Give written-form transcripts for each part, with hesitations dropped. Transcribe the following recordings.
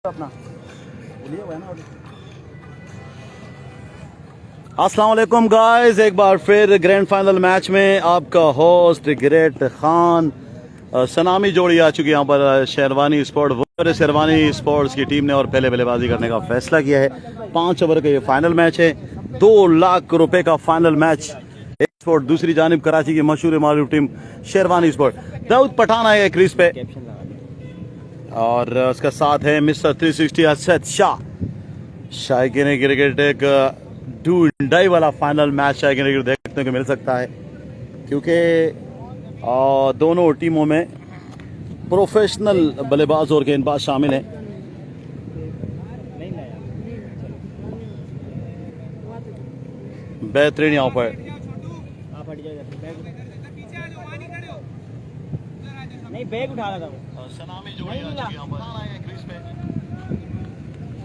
अपना अस्सलाम वालेकुम गाइस, एक बार फिर ग्रैंड फाइनल मैच में आपका होस्ट ग्रेट खान सनामी जोड़ी आ चुकी है यहाँ पर शेरवानी शेरवानी स्पोर्ट्स की टीम ने और पहले बल्लेबाजी करने का फैसला किया है। 5 ओवर का ये फाइनल मैच है। 2 लाख रुपए का फाइनल मैच। स्पोर्ट दूसरी जानिब कराची की मशहूर मारूफ टीम शेरवानी स्पोर्ट। दाऊद पठान आए क्रीज पे और उसका साथ है मिस्टर 360 असद शायकीन क्रिकेट। एक ढूंढाई वाला फाइनल मैच शायकीन क्रिकेट देखने को मिल सकता है क्योंकि दोनों टीमों में प्रोफेशनल बल्लेबाज और गेंदबाज शामिल हैं। बेहतरीन यहाँ पर नहीं बैग उठा रहा था वो सनामी जोड़ी आ चुकी है यहाँ पर क्रीज पे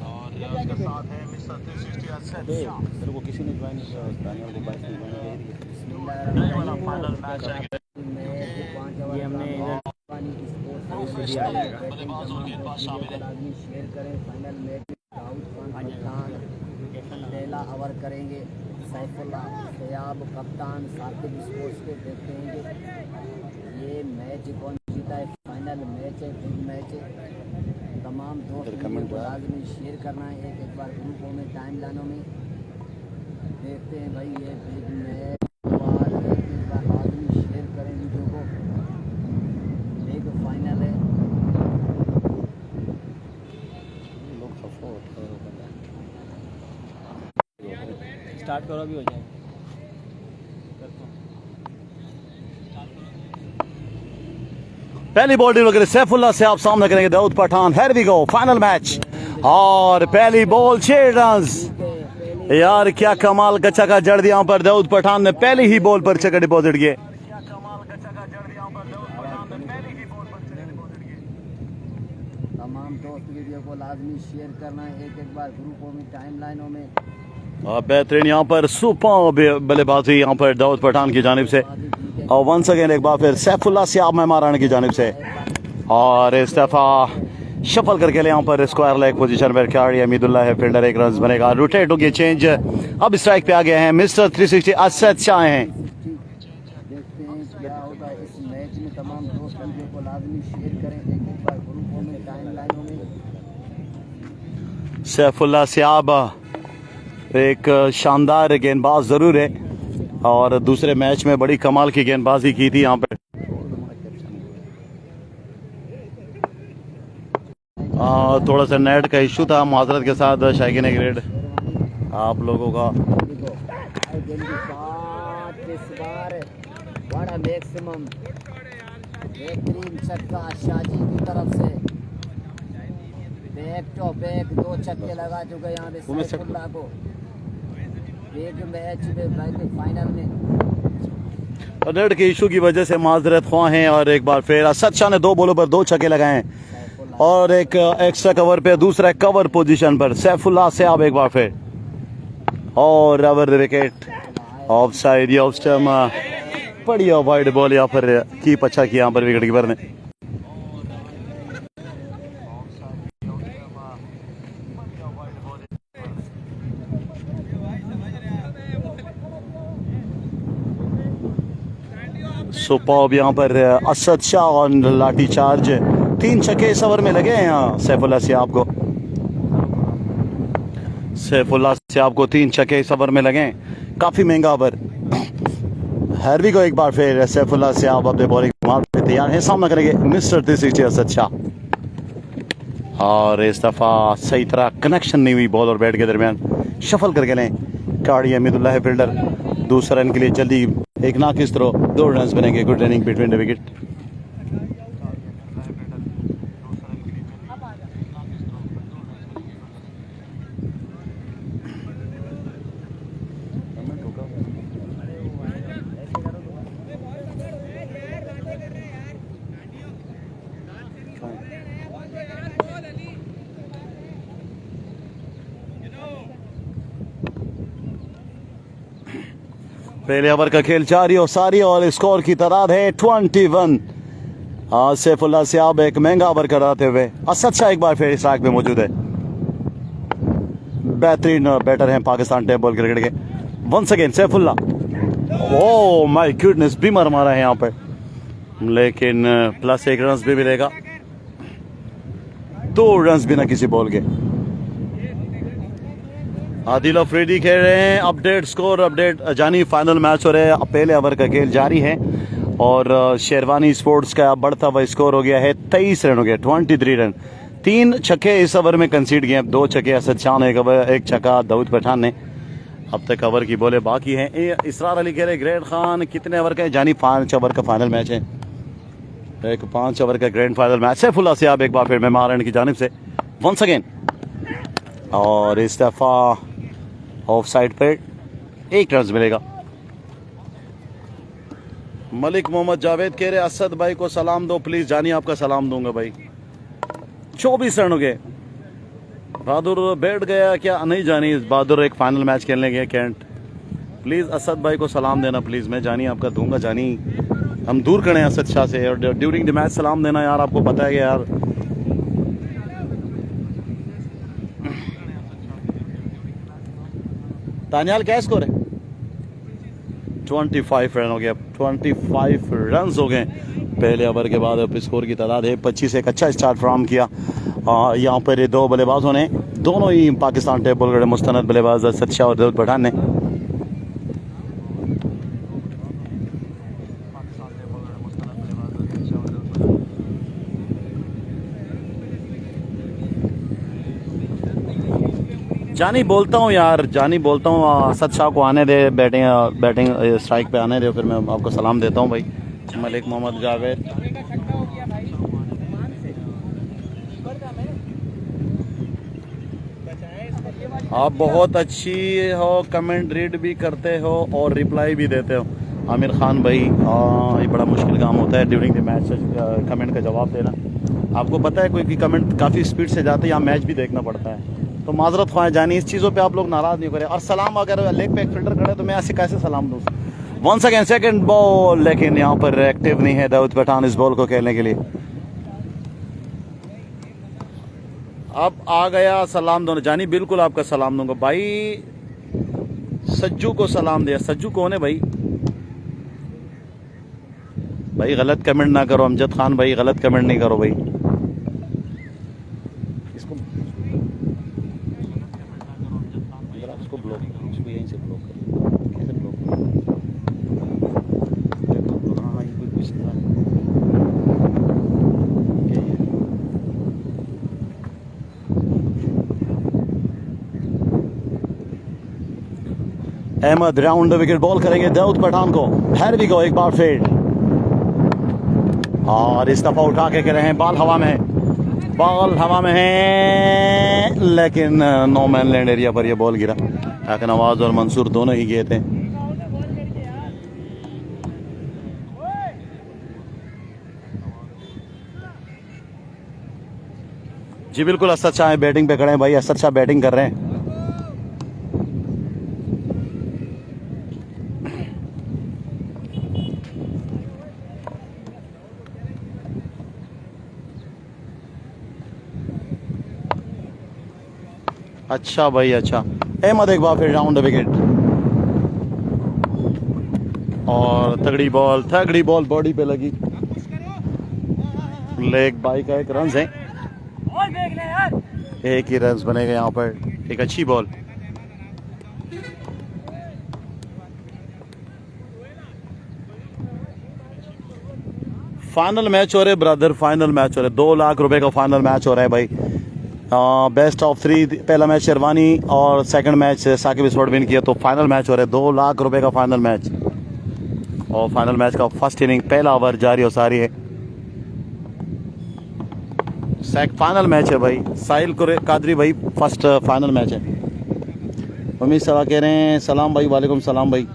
और उसका साथ है मिस्टर 360 असद तेरे को किसी ने ज्वाइन नहीं किया दानियाल को 22 ने ज्वाइन किया है। वाला फाइनल मैच है। ये हमने पानी की स्पोर्ट्स बल्लेबाज और गेंदबाज शामिल हैं। शेयर करें। फाइनल मैच दाऊद खान पहला ओवर करेंगे। सैफुल्ला सयाब कप्तान साकिब स्पोर्ट्स के देखते हैं कि ये मैच कौन जीता है। फाइनल मैच है, बिग मैच है। तमाम दोस्त को लाजमी शेयर करना है। एक बार ग्रुपों में टाइम लाइनों में देखते हैं भाई ये बिग मैच। एक बार लाजमी शेयर करें वीडियो को। बिग फाइनल है। स्टार्ट करो भी हो जाए। पहली बॉल वगैरह सैफुल्ला से आप सामने करेंगे Daud Pathan. Here we go final match और पहली बॉल 6 रन। यार क्या कमाल का छक्का जड़ दिया यहाँ पर दाऊद पठान ने पहली ही बॉल पर छक्का डिपॉजिट किए। तमाम दोस्त वीडियो को लाजमी शेयर करना है। एक बार ग्रुपों में टाइम लाइनों में बेहतरीन यहाँ पर सुपर बल्लेबाजी यहाँ पर दाऊद पठान की जानिब से और वंस अगेन एक बार फिर सैफुल्ला सियाब मेहमान की जानिब से और इस दफा शफल करके ले यहाँ पर स्क्वायर लेग पोजीशन पर खिलाड़ी हमीदुल्लाह है। फील्डर 1 रन बनेगा। रोटेट होगी चेंज। अब स्ट्राइक पे आ गए हैं मिस्टर 360 असद शाह हैं। देखते हैं क्या होता है इस मैच में। तमाम दोस्त वीडियो को लाजमी शेयर करें। एक बार ग्रुपों में टाइम लाइनों में सैफुल्ला सियाब एक शानदार गेंदबाज जरूर है और दूसरे मैच में बड़ी कमाल की गेंदबाजी की थी यहाँ पे। थोड़ा सा नेट का इशू था माजरत के साथ शायकीन ग्रेड आप लोगों का। इस बार बड़ा मैक्सिमम बेहतरीन छक्का शाजी की तरफ से। बैक टू बैक 2 छक्के लगा चुके यहाँ पे सैफुल्ला को। एक मैच में फाइनल में नेट के इशू की वजह से माजरत ख्वाह हैं और एक बार फिर असद शाह ने 2 बॉलों पर 2 छक्के लगाए और एक एक्स्ट्रा कवर पे दूसरा कवर पोजीशन पर सैफुल्ला से अब एक बार फिर और over the wicket of side या ऑफ स्टम्प बढ़िया वाइड बॉल या फिर कीप अच्छा किया यहाँ पर विकेट कीपर ने। सुपर्ब यहाँ पर असद शाह और लाठी चार्ज 3 छक्के इस ओवर में लगे हैं यहाँ सैफुल्ला सियाब को। सैफुल्ला सियाब को 3 छक्के इस ओवर में लगे। काफी महंगा ओवर। हैरवी को एक बार फिर सैफुल्ला सियाब अपने बॉलिंग पे तैयार है। सामना करेंगे मिस्टर 360 असद शाह और इस दफा सही तरह कनेक्शन नहीं हुई बॉल और बैट के दरमियान। शफल करके लें काड़ी हमीदुल्लाह है फील्डर। दूसरा रन के लिए जल्दी एक नाकिस थ्रो 2 रन बनेंगे। Good running between the wicket. पहले ओवर का खेल जारी और सारी और स्कोर की तादाद है 21। सैफुल्ला सियाब एक महंगा ओवर कराते हुए असद शाह एक बार फिर इस ट्रैक पे मौजूद है। बेहतरीन बैटर हैं पाकिस्तान टेबल क्रिकेट के। Once again Saifullah, oh my goodness, beamer मारा है यहाँ पर, लेकिन प्लस 1 रन भी मिलेगा। 2 रन बिना किसी बॉल के। आदिल अफरीदी खेल रहे हैं। अपडेट स्कोर अपडेट जानी फाइनल मैच हो रहे हैं। पहले ओवर का खेल जारी है और शेरवानी स्पोर्ट्स का बढ़ता हुआ स्कोर हो गया है 23 रन हो गया, 23 रन। 3 छक्के इस ओवर में कंसीड किए, 2 छक्के असद शाह ने, एक छक्का दाऊद पठान ने। अब तक ओवर की बॉलें बाकी हैं। इसरार अली कह रहे ग्रैंड खान कितने ओवर का है? जानी 5 ओवर का फाइनल मैच है। एक 5 ओवर का ग्रैंड फाइनल मैच है। फुल्ला से आप एक बार फिर मेहमान की जानिब से वंस अगेन, और इस दफा ऑफ साइड पर 1 रन मिलेगा। मलिक मोहम्मद जावेद कह रहे असद भाई को सलाम दो प्लीज। जानी आपका सलाम दूंगा भाई। 24 रन हो गए। बहादुर बैठ गया क्या? नहीं जानी, बहादुर एक फाइनल मैच खेलने गए कैंट। प्लीज असद भाई को सलाम देना प्लीज। मैं जानी आपका दूंगा। जानी हम दूर करें असद शाह से, और ड्यूरिंग द मैच सलाम देना यार, आपको पता है यार। तानियाल क्या स्कोर है? 25 रन हो गया। 25 रन हो गए पहले ओवर के बाद। अब स्कोर की तादाद है 25। एक अच्छा स्टार्ट फ्राहम किया यहाँ पर ये 2 बल्लेबाजों ने, दोनों ही पाकिस्तान टेबल के मुस्तनद बल्लेबाज असद शाह और दाऊद पठान ने। जानी बोलता हूँ यार, जानी बोलता हूँ असद शाह को आने दे, बैटिंग स्ट्राइक पे आने दे, फिर मैं आपको सलाम देता हूँ भाई। मलिक मोहम्मद जावेद, आप बहुत अच्छी हो, कमेंट रीड भी करते हो और रिप्लाई भी देते हो। आमिर खान भाई, ये बड़ा मुश्किल काम होता है ड्यूरिंग द मैच कमेंट का जवाब देना। आपको पता है कोई कमेंट काफ़ी स्पीड से जाते हैं, यहाँ मैच भी देखना पड़ता है, तो माजरत ख्वाह जानी, इस चीज़ों पे आप लोग नाराज़ नहीं करें। और सलाम, अगर लेग पे एक फील्डर खड़े तो मैं ऐसे कैसे सलाम दूँ? वंस अगेन सेकंड बॉल, लेकिन यहाँ पर एक्टिव नहीं है दाऊद पठान इस बॉल को खेलने के लिए। अब आ गया सलाम दोनों। जानी बिल्कुल आपका सलाम दूंगा भाई। सज्जू को सलाम दिया। सज्जू कौन है भाई? भाई गलत कमेंट ना करो अमजद खान भाई, गलत कमेंट नहीं करो भाई। इसको उसको ब्लॉक, उसको यहीं से ब्लॉक कर। कैसे ब्लॉक? हाँ ये कोई कुछ नहीं। अहमद राउंड विकेट बॉल करेंगे दाऊद पठान को। हैर भी गो एक बार फिर, और इस दफा उठा के रहे हैं। बॉल हवा में है, बॉल हवा में है, लेकिन नो मैन लैंड एरिया पर यह बॉल गिरा। लेकिन नवाज और मंसूर दोनों ही गए थे। जी बिल्कुल, असद शाह बैटिंग पे खड़े हैं भाई। असद शाह बैटिंग कर रहे हैं। अच्छा भाई अच्छा। अहमद एक बार फिर राउंड विकेट, और तगड़ी बॉल बॉडी पे लगी। लेग बाई का 1 रन है। एक ही रन बनेगा यहाँ पर। एक अच्छी बॉल। फाइनल मैच हो रहे ब्रदर, फाइनल मैच हो रहे। 2 लाख रुपए का फाइनल मैच हो रहा है भाई। बेस्ट ऑफ 3, पहला मैच शेरवानी और second match Saqib sport win किया, तो फाइनल मैच हो रहा है। 2 लाख रुपए का फाइनल मैच, और फाइनल मैच का फर्स्ट इनिंग पहला ओवर जारी और सारी है। फाइनल मैच है भाई। साहिल कादरी भाई, फर्स्ट फाइनल मैच है। उम्मीद सवा कह रहे हैं सलाम भाई। वालेकुम सलाम भाई।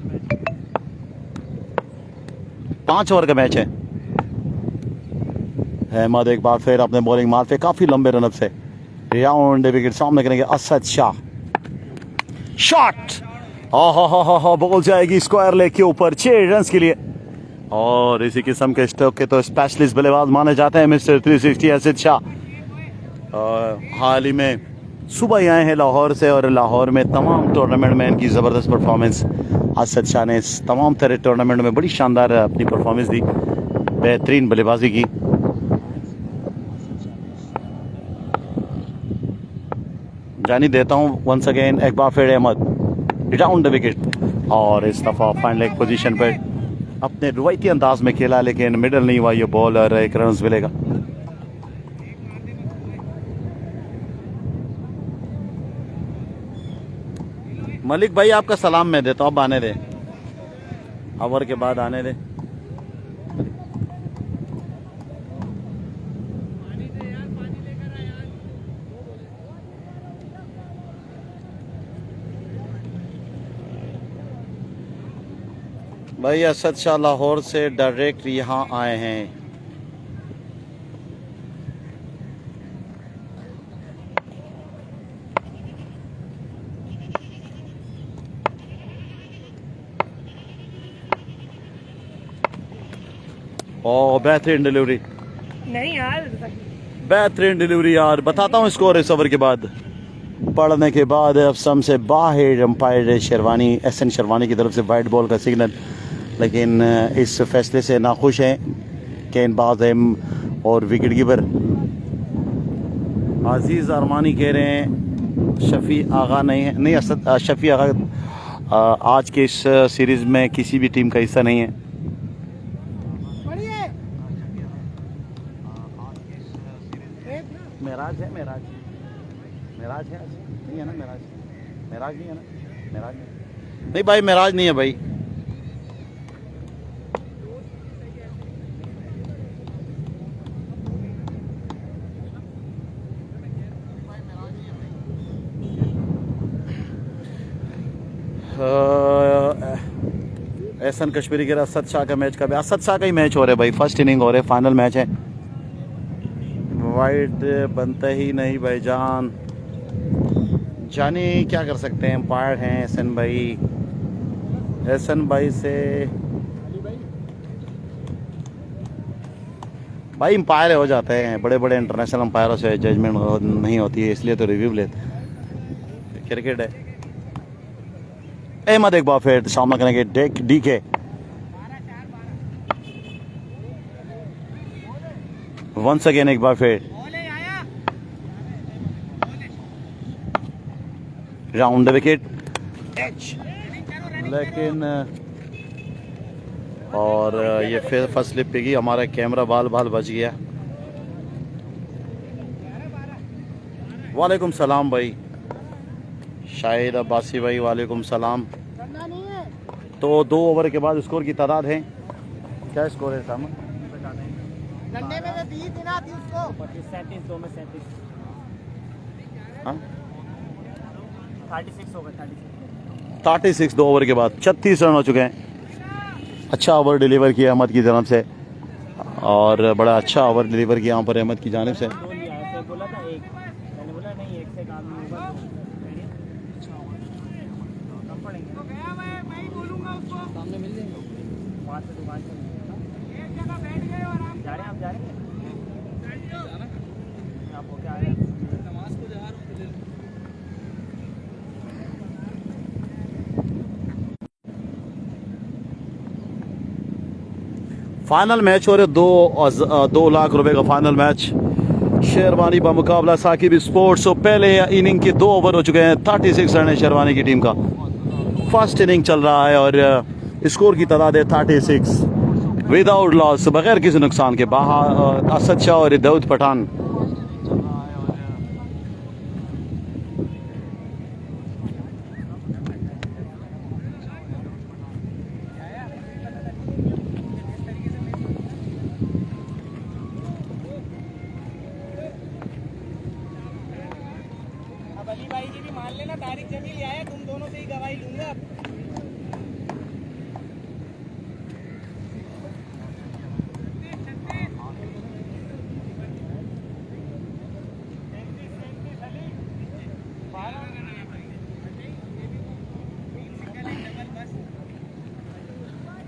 5 ओवर का मैच है। अहमद एक बार फिर अपने बॉलिंग मार पे काफी लंबे रन से राउंड विकेट सामने करेंगे असद शाह। शॉट, बॉल जाएगी स्क्वायर लेग के ऊपर 6 रन के लिए। और इसी किस्म के स्ट्रोक के तो स्पेशलिस्ट बल्लेबाज माने जाते हैं मिस्टर 360 असद शाह। हाल ही में सुबह ही आए हैं लाहौर से और लाहौर में तमाम टूर्नामेंट में इनकी ज़बरदस्त परफॉर्मेंस। असद शाह ने इस तमाम तरह टूर्नामेंट में बड़ी शानदार अपनी परफॉर्मेंस दी, बेहतरीन बल्लेबाजी की। जानी देता हूँ वंस अगेन एक बार फिर अहमद डाउन द विकेट और इस दफ़ा फाइनल एक पोजीशन पर अपने रवायती अंदाज में खेला, लेकिन मिडल नहीं हुआ ये बॉल और एक रन मिलेगा। मलिक भाई आपका सलाम मैं देता हूँ, अब आने दे, ओवर के बाद आने दे। भाई असद शाह लाहौर से डायरेक्ट यहाँ आए हैं। ओ बेहतरीन डिलीवरी, नहीं यार, बेहतरीन डिलीवरी यार। बताता हूँ स्कोर इस ओवर के बाद। पढ़ने के बाद अफसम से बाहर अंपायर शेरवानी एहसन शेरवानी की तरफ से वाइट बॉल का सिग्नल, लेकिन इस फैसले से नाखुश हैं गेंदबाज और विकेट कीपर अजीज़ अरमानी कह रहे हैं शफी आगा नहीं है, नहीं असद शफी आगा आज के इस सीरीज़ में किसी भी टीम का हिस्सा नहीं है। मेराज है, मेराज है आज नहीं है ना, मेराज नहीं है ना, मेराज नहीं भाई, मेराज नहीं है भाई। एहसन कश्मीरी के असद शाह का मैच का भी असद शाह का ही मैच हो रहा है भाई, फर्स्ट इनिंग हो रहा है, फाइनल मैच है। वाइट बनता ही नहीं भाईजान, जाने क्या कर सकते हैं, एम्पायर हैं एहसन भाई से भाई एम्पायर हो जाते हैं, बड़े बड़े इंटरनेशनल एम्पायरों से जजमेंट नहीं होती है, इसलिए तो रिव्यू लेते, क्रिकेट है। अहमद एक बार फिर सामना करेंगे डीके, वंस अगेन एक बार फिर राउंड द विकेट, लेकिन और ये फिर फर्स्ट स्लिप पे गई, हमारा कैमरा बाल बच गया। वालेकुम सलाम भाई शाहिद अब्बासी भाई, वालेकुम सलाम। तो 2 ओवर के बाद स्कोर की तादाद है, क्या स्कोर है सामने? डंडे में 20 दिना थी उसको 25 37 2 में 37 हाँ 36 हो गए 36 2 ओवर के बाद 36 रन हो चुके हैं। अच्छा ओवर डिलीवर किया अहमद की जानब से, और बड़ा अच्छा ओवर डिलीवर किया यहाँ पर अहमद की जानब से। बोला था एक, मैंने बोला नहीं एक से काम नहीं होगा, कम पड़ेंगे तो गया मैं ही बोलूंगा उसको, सामने मिल जाएंगे वहाँ से दुकान से एक जगह बैठ गए और जा रहे हैं, आप जा रहे हैं आप हो क्या आ रहे हैं, नमाज को जा रहा हूँ। फाइनल मैच हो रहे 2 लाख रुपए का फाइनल मैच, शेरवानी का मुकाबला साकिब स्पोर्ट्स। तो पहले इनिंग के 2 ओवर हो चुके हैं, 36 रन है शेरवानी की टीम का, फर्स्ट इनिंग चल रहा है और स्कोर की तादाद है 36 विदाउट लॉस, बगैर किसी नुकसान के। बाहर असद शाह और दाऊद पठान। अली भाई जी भी मान लेना, तारिक जमील आया, तुम दोनों से ही गवाही लूंगा।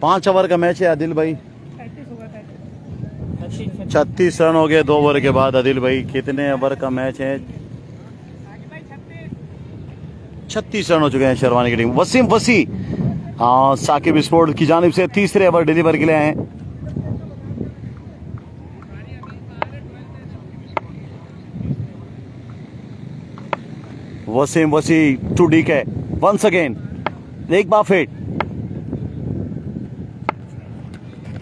पांच ओवर का मैच है आदिल भाई। 36 रन हो गए 2 ओवर के बाद। आदिल भाई कितने ओवर का मैच है? 36 रन हो चुके हैं शेरवानी की टीम। वसीम वसी साकिब स्पोर्ट्स की जानिब से तीसरे ओवर डिलीवर के लिए आए हैं। वसीम वसी टू डीके वंस अगेन, एक बार फिर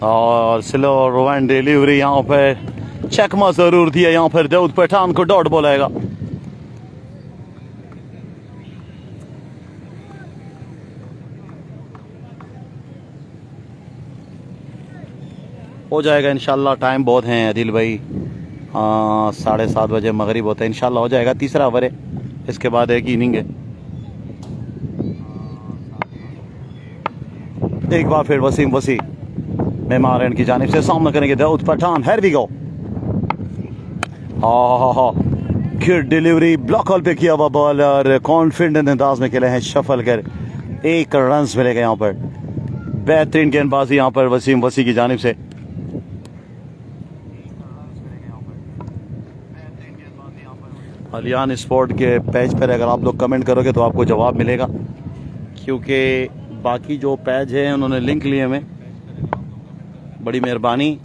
और स्लो वन डिलीवरी। यहाँ पर चकमा जरूर दिया, यहाँ पर Dawood Pathan co dot ball आएगा। हो जाएगा इंशाल्लाह, टाइम बहुत है आदिल भाई। 7:30 बजे मगरिब होता है, इंशाल्लाह हो जाएगा। तीसरा ओवर है, इसके बाद एक इनिंग है। एक बार फिर वसीम वसी मेहमान की जानिब से सामना करेंगे Daud Pathan. Here we go, good delivery, block hole पे किया हुआ बॉल और कॉन्फिडेंट अंदाज में खेले हैं शफल कर। 1 रन मिलेगा यहाँ पर। बेहतरीन गेंदबाजी यहाँ पर वसीम वसी की जानिब से। अलियान स्पोर्ट के पेज पर अगर आप लोग कमेंट करोगे तो आपको जवाब मिलेगा, क्योंकि बाकी जो पेज है उन्होंने लिंक लिए हमें। बड़ी मेहरबानी।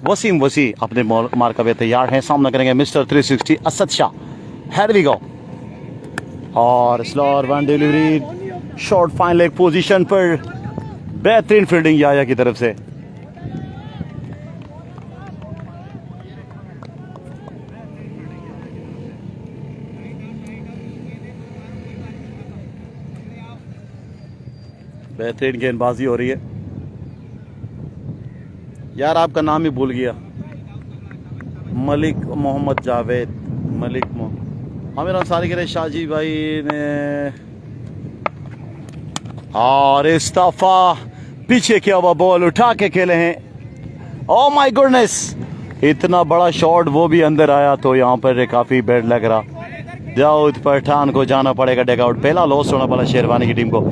वसीम वसी अपने मार्का पे तैयार हैं, सामना करेंगे mister 360 Asad Shah. Here we go और slower one delivery, short fine leg position पर। बेहतरीन फील्डिंग याया की तरफ से। बेहतरीन गेंदबाजी हो रही है। यार आपका नाम ही भूल गया। मलिक मोहम्मद जावेद, मलिक आमिर अंसारी के लिए शाहजी भाई ने। और इस्ताफा, पीछे किया हुआ बॉल उठा के खेले हैं। ओ माय गुडनेस, इतना बड़ा शॉट वो भी अंदर आया तो यहाँ पर काफी बैड लग रहा। दाऊद पठान को जाना पड़ेगा डगआउट। पहला लॉस होना पड़ा शेरवानी की टीम को।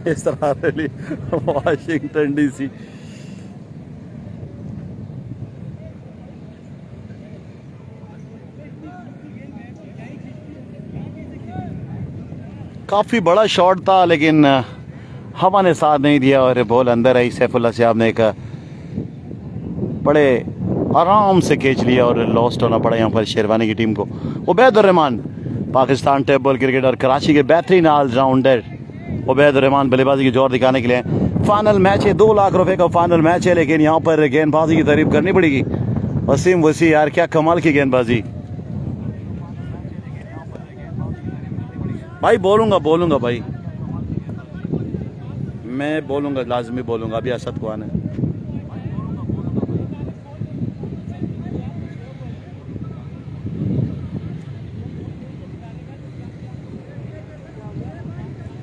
इसरार अली, वाशिंगटन डीसी। काफी बड़ा शॉट था लेकिन हवा ने साथ नहीं दिया और बॉल अंदर आई। सैफुल्लाह साहब ने एक बड़े आराम से कैच लिया और लॉस्ट होना पड़ा यहाँ पर शेरवानी की टीम को। उबैदुर रहमान, पाकिस्तान टेबल क्रिकेटर, कराची के बेहतरीन ऑलराउंडर उबैदुर रहमान बल्लेबाजी की जोर दिखाने के लिए। फाइनल मैच है, 2 लाख रुपए का फाइनल मैच है, लेकिन यहाँ पर गेंदबाजी की तारीफ करनी पड़ेगी। वसीम वसी यार क्या कमाल की गेंदबाजी। भाई बोलूंगा भाई, मैं बोलूंगा, लाजमी बोलूंगा। अभी असद को आना है।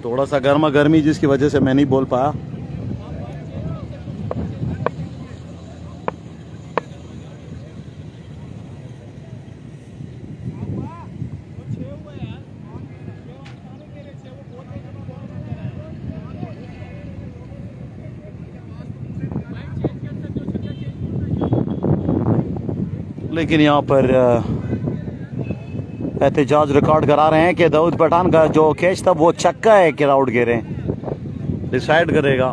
थोड़ा सा गर्मा गर्मी जिसकी वजह से मैं नहीं बोल पाया। लेकिन यहाँ पर एहतजाज रिकॉर्ड करा रहे हैं कि दाऊद पठान का जो कैच था वो छक्का है कि आउट गिरे। डिसाइड करेगा।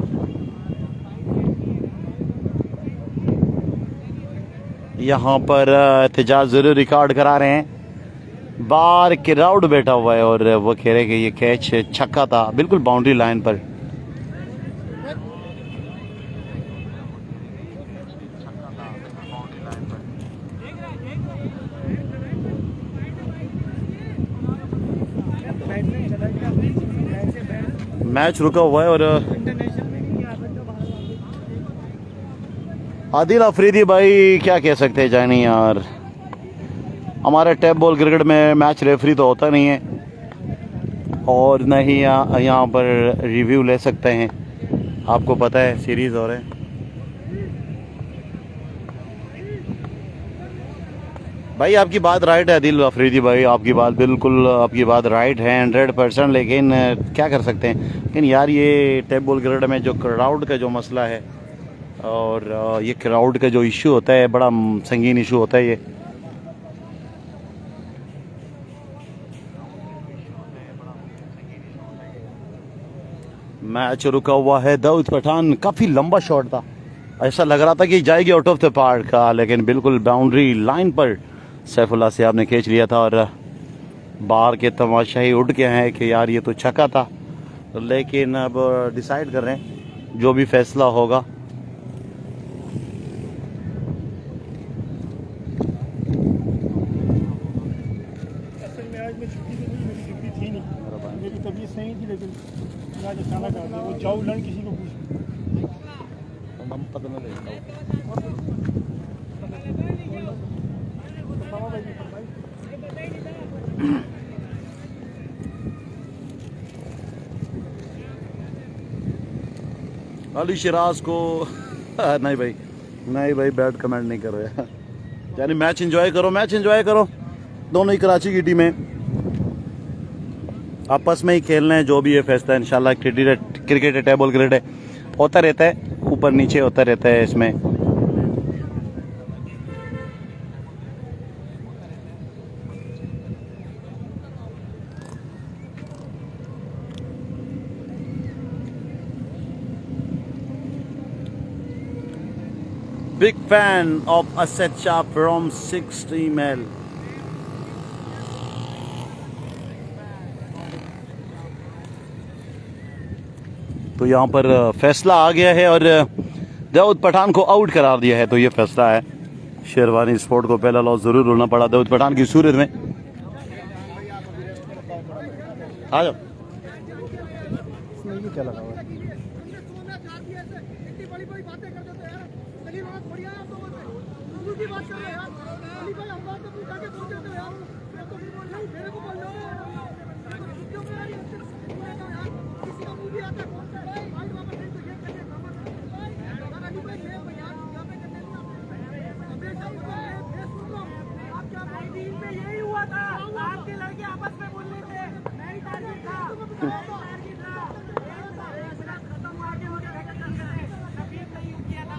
यहाँ पर एहतजाज जरूर रिकॉर्ड करा रहे हैं। बार क्राउड बैठा हुआ है और वो कह रहे हैं कि ये कैच छक्का था, बिल्कुल बाउंड्री लाइन पर। मैच रुका हुआ है और आदिल अफरीदी भाई क्या कह सकते हैं जानी यार। हमारे टैप बॉल क्रिकेट में मैच रेफरी तो होता नहीं है और न ही यहाँ पर रिव्यू ले सकते हैं। आपको पता है सीरीज हो रहे हैं। भाई आपकी बात राइट है आदिल अफरीदी भाई, आपकी बात बिल्कुल आपकी बात राइट है 100%, लेकिन क्या कर सकते हैं। लेकिन यार ये टेबल ग्रेड में जो क्राउड का जो मसला है और ये क्राउड का जो इशू होता है बड़ा संगीन इशू होता है ये। मैच रुका हुआ है। दाऊद पठान काफ़ी लंबा शॉट था, ऐसा लग रहा था कि जाएगी आउट ऑफ द पार्क का, लेकिन बिल्कुल बाउंड्री लाइन पर सैफुल्लाह सियाब ने खींच लिया था। और बाहर के तमाशाई उठ के हैं कि यार ये तो छक्का था, लेकिन अब डिसाइड कर रहे हैं जो भी फैसला होगा। असल में आज मैं छुट्टी तो नहीं, मेरी छुट्टी थी नहीं, मेरी तबीयत सही थी, लेकिन आज अचानक आ गया। वो जाओ लड़ किसी को पूछ अली शिराज को नहीं भाई, नहीं भाई, बैड कमेंट नहीं करो यार। यानी मैच एंजॉय करो, मैच एंजॉय करो। दोनों ही कराची की टीमें आपस में ही खेलना है, जो भी ये फैसला है इंशाल्लाह। क्रिकेट है, टेबल क्रिकेट है, होता रहता है, ऊपर नीचे होता रहता है इसमें। Big fan of Asad Shah from 60 mile. तो यहाँ पर फैसला आ गया है और दाऊद पठान को आउट करार दिया है। तो ये फैसला है, शेरवानी स्पोर्ट को पहला लॉस जरूर होना पड़ा दाऊद पठान की सूरत में। आ जाओ। यही हुआ था, आपके लड़के आपस में बोल रहे थे, मैं ही टारगेट था, खत्म आगे हो गया, तकलीफ नहीं किया था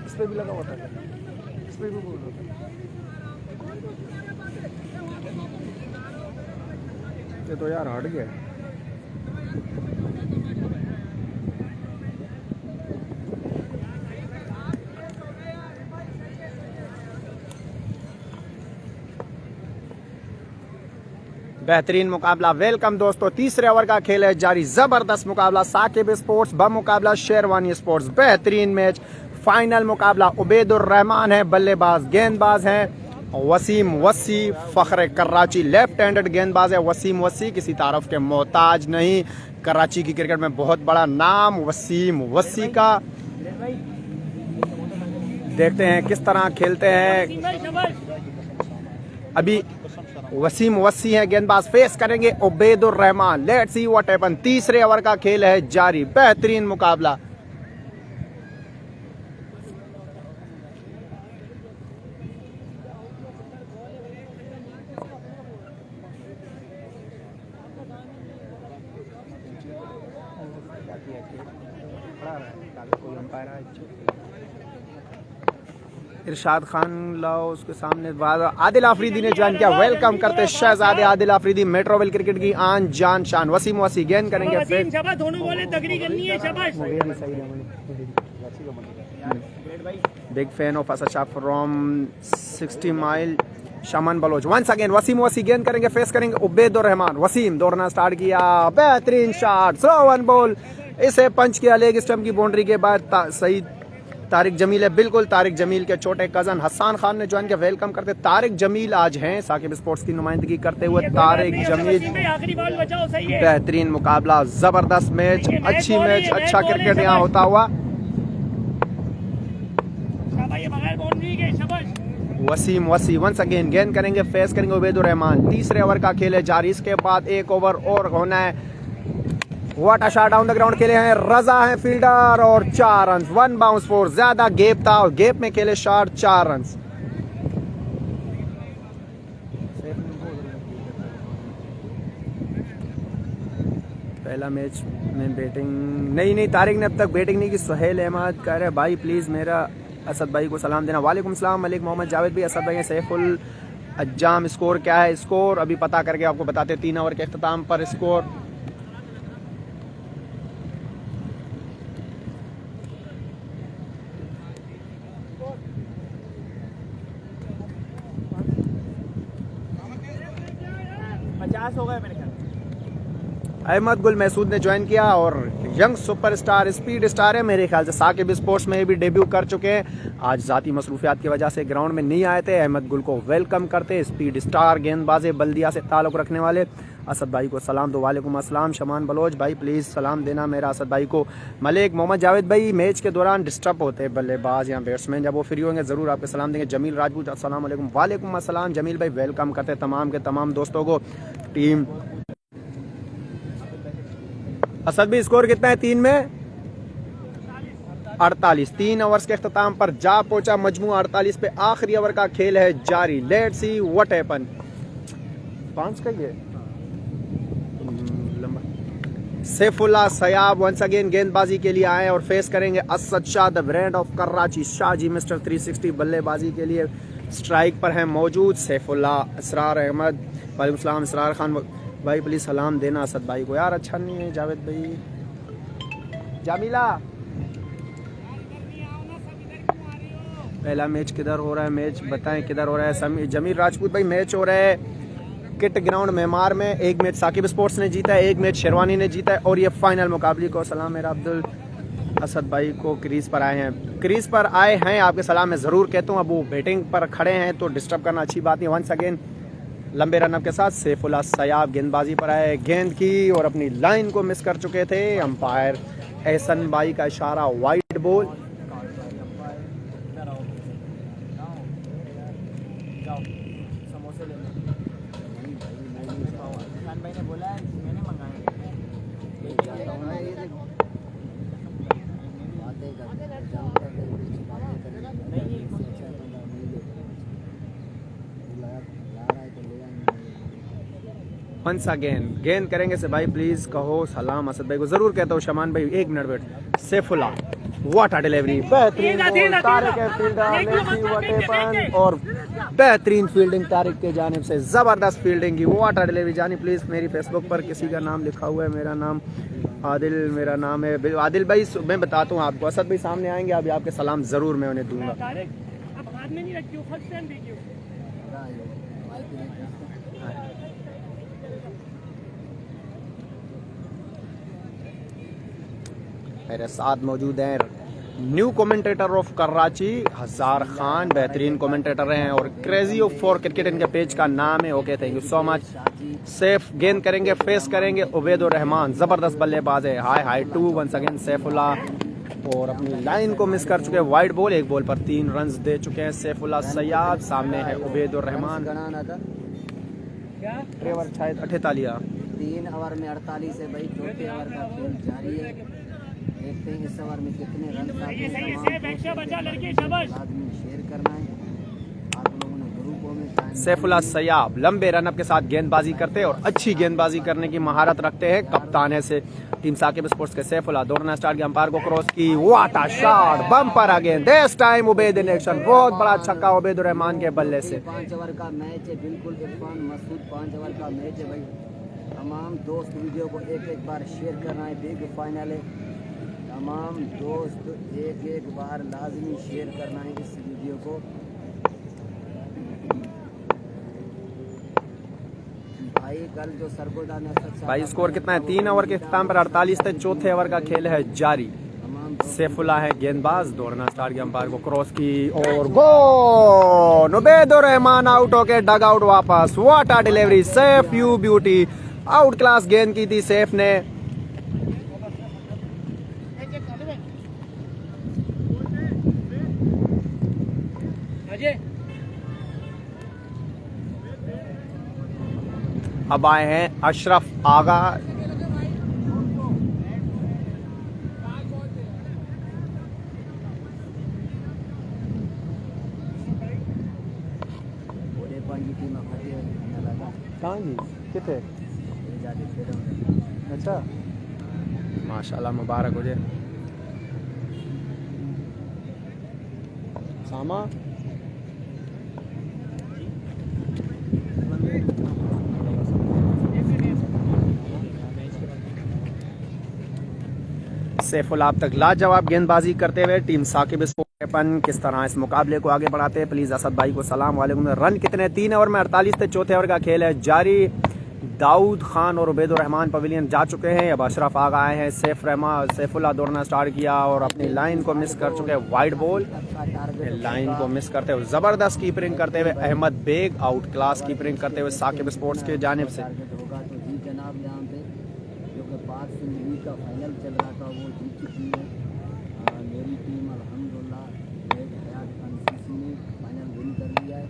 इस पे भी लगा हुआ था, इस पे भी बोल रहा था। ये तो यार हट गया। बेहतरीन मुकाबला। वेलकम दोस्तों, तीसरे ओवर का खेल है जारी। जबरदस्त मुकाबला, साकिब स्पोर्ट्स बमुकाबला शेरवानी स्पोर्ट्स। बेहतरीन मैच, फाइनल मुकाबला। उबैदुर रहमान है बल्लेबाज, गेंदबाज हैं वसीम वसी। फख्र कराची लेफ्ट हैंडेड गेंदबाज है वसीम वसी, किसी तारफ के मोहताज नहीं। कराची की क्रिकेट में बहुत बड़ा नाम वसीम वसी का। देखते हैं किस तरह खेलते हैं। अभी वसीम वसी है गेंदबाज, फेस करेंगे Ubaidur Rahman. Let's see what happen. तीसरे ओवर का खेल है जारी। बेहतरीन मुकाबला। इरशाद खान लाओ उसके सामने आदिल आफरीदी ने ज्वाइन किया। वेलकम करते शहजादे आदिल आफरीदी, मेट्रोवेल क्रिकेट की आन जान शान। वसीम वसी गेंद करेंगे फिर। Big fan of Asad Shah from 60 mile. शमन बलोच वंस अगेन। वसीम वसी गेंद करेंगे, फेस करेंगे उबैदुर रहमान। वसीम दौड़ना स्टार्ट किया, बेहतरीन शॉट, 1 बॉल। इसे पंच किया लेग स्टंप की बाउंड्री के बाद। सही तारिक जमील है, बिल्कुल तारिक जमील के छोटे कजन हसन खान ने ज्वाइन किया, वेलकम करते। तारिक जमील आज हैं साकिब स्पोर्ट्स की नुमाइंदगी करते हुए। तारिक जमील, आखिरी बॉल बचाओ, सही है। बेहतरीन मुकाबला, जबरदस्त मैच, अच्छी मैच, अच्छा क्रिकेट यहाँ होता हुआ। वसीम वंस अगेन गेंद करेंगे, फेस करेंगे उबैदुर रहमान। तीसरे ओवर का खेल है जारी, इसके बाद एक ओवर और होना है। What a shot down the ground खेले हैं, रजा है फील्डर और 4 रन, 1 बाउंस 4। ज्यादा गैप था और गैप में खेले शॉट, 4 रन। पहला मैच में बैटिंग नहीं, तारिक ने अब तक बैटिंग नहीं की। सुहेल अहमद कह रहे भाई प्लीज मेरा असद भाई को सलाम देना। वालेकुम सलाम मलिक मोहम्मद जावेद भी, असद भाई सैफुल अज्जाम। स्कोर क्या है? स्कोर अभी पता करके आपको बताते। 3 ओवर के अख्ताम पर स्कोर हो गए मेरे ख्याल। अहमद गुल महसूद ने ज्वाइन किया और यंग सुपरस्टार स्पीड स्टार है, मेरे ख्याल से साकिब स्पोर्ट्स में भी डेब्यू कर चुके हैं। आज जाती मसरूफियात की वजह से ग्राउंड में नहीं आए थे। अहमद गुल को वेलकम करते। स्पीड स्टार गेंदबाज बल्दिया से ताल्लुक रखने वाले असद भाई को सलाम दो। वालेकुम अस्सलाम। शमान बलोच भाई प्लीज़ सलाम देना मेरा असद भाई को। मलिक मोहम्मद जावेद भाई मैच के दौरान डिस्टर्ब होते हैं बल्लेबाज या बैट्समैन, जब वो फ्री होंगे ज़रूर आपके सलाम देंगे। जमील राजपूत अस्सलाम वालेकुम। वालेकुम अस्सलाम जमील भाई, वेलकम करते तमाम के तमाम दोस्तों को। टीम असद भी स्कोर कितना है 3 में? 48। 3 ओवर्स के अख्ताम पर जा पहुंचा मजमू 48 पे। आखिरी ओवर का खेल है जारी। Let's see what happen. 5 का ये सैफुल्लाह सयाब वंस अगेन गेंदबाजी के लिए आए और फेस करेंगे Asad Shah the brand of Karachi. Shahji mister 360 बल्लेबाजी के लिए स्ट्राइक पर है मौजूद। सैफुल्लाह, इसरार अहमद, वालेकुम सलाम। इसरार खान भाई प्लीज सलाम देना असद भाई को। यार अच्छा नहीं है जावेद भाई। जामिला पहला मैच किधर हो रहा है? मैच बताएं किधर हो रहा है? जमील राजपूत भाई मैच हो रहा है किट ग्राउंड मेमार में। एक मैच साकिब स्पोर्ट्स ने जीता है, एक मैच शेरवानी ने जीता है और ये फाइनल मुकाबले को सलाम मेरा अब्दुल असद भाई को क्रीज पर आए हैं। क्रीज पर आए हैं आपके सलाम मैं ज़रूर कहता हूँ। अब वो बैटिंग पर खड़े हैं तो डिस्टर्ब करना अच्छी बात नहीं। वंस अगेन लंबे रनअप के साथ सैफुल्लाह सयाब गेंदबाजी पर आए, गेंद की और अपनी लाइन को मिस कर चुके थे। अंपायर एहसन भाई का इशारा, वाइड बॉल। भाई ने बोला है मैंने मंगाए। वंस अगेन गेंद करेंगे से भाई प्लीज कहो सलाम असद भाई को। जरूर कहता हूँ शमान भाई 1 minute wait. Saifullah what a delivery, बेहतरीन बॉल तारिक है fielder, let's see what happen. और बेहतरीन फील्डिंग तारिक के जानिब से, जबरदस्त फील्डिंग की। What a delivery. जानी प्लीज मेरी फेसबुक पर किसी का नाम लिखा हुआ है, मेरा नाम आदिल, मेरा नाम है आदिल भाई। मैं बताता हूँ आपको, असद भाई सामने आएंगे अभी आपके सलाम जरूर मैं उन्हें दूंगा। मेरे साथ मौजूद हैं न्यू कमेंटेटर ऑफ कराची हजार खान, बेहतरीन कमेंटेटर हैं और क्रेजी ऑफ फॉर क्रिकेट इनके पेज का नाम है। Okay thank you so much. Safe गेंद करेंगे, फेस करेंगे उबैदुर रहमान, जबरदस्त बल्लेबाज है। High high 2 once again Saifullah और अपनी लाइन को मिस कर चुके हैं। वाइड बॉल, 1 बॉल पर 3 रन दे चुके हैं सैफुल्लाह सयाब। सामने है उबैदुर रहमान। ट्रेवर शायद 48। 3 ओवर में 48 है भाई। चौथे ओवर का खेल जारी है। देखते हैं इस ओवर में कितने रन आते हैं। आदमी शेयर करना है आप लोगों ने ग्रुपों में। सैफुल्लाह सयाब लंबे रनअप के साथ गेंदबाजी करते हैं और अच्छी गेंदबाजी करने की महारत रखते हैं। कप्तान है से टीम साकिब स्पोर्ट्स के सैफुल्लाह। दौड़ना स्टार्ट किया, अंपायर को क्रॉस की। What a shot, bumper again this time Ubaid in action. बहुत बड़ा छक्का उबैदुर रहमान के बल्ले से। 5 ओवर का मैच है, बिल्कुल इरफान मसूद 5 ओवर का मैच है भाई। तमाम दोस्त वीडियो को एक बार शेयर करना है। बिग फाइनल है, तमाम दोस्त एक बार लाजमी शेयर करना है इस वीडियो को। भाई कल जो सरगोदा ने भाई स्कोर कितना है? 3 ओवर के इख्तिताम पर 48 थे। चौथे ओवर का खेल है जारी। सैफुल्ला है गेंदबाज, दौड़ना स्टार्ट किया, अंपायर को क्रॉस की और गोल। उबैदुर रहमान आउट होके डग आउट वापस। What a delivery, Saif you beauty. Out class गेंद की थी सैफ ने। अब आए हैं अशरफ आगा। कहाँ जी कितने? अच्छा, माशाल्लाह, मुबारक हो जाए। सामा सैफुल्ला अब तक लाजवाब गेंदबाजी करते हुए टीम साकिब स्पोर्ट्स किस तरह इस मुकाबले को आगे बढ़ाते हैं। प्लीज असद भाई को सलाम वालेकुम। रन कितने? 3 ओवर में 48 थे। चौथे ओवर का खेल है जारी। दाऊद खान और उबैदुर रहमान पवेलियन जा चुके हैं। अब अशरफ आगा आए हैं। सैफुल्ला दौड़ना स्टार्ट किया और अपनी लाइन को मिस कर चुके हैं। वाइड बॉल, लाइन को मिस करते हुए जबरदस्त कीपरिंग करते हुए Ahmed Baig, out class keeping करते हुए साकिब स्पोर्ट्स के जानिब से। पाक सिंध लीग का फाइनल चल रहा था, वो जीत चुकी है। मेरी टीम अल्हम्दुलिल्लाह रेड हयात एनसीसी ने फाइनल विन कर लिया है।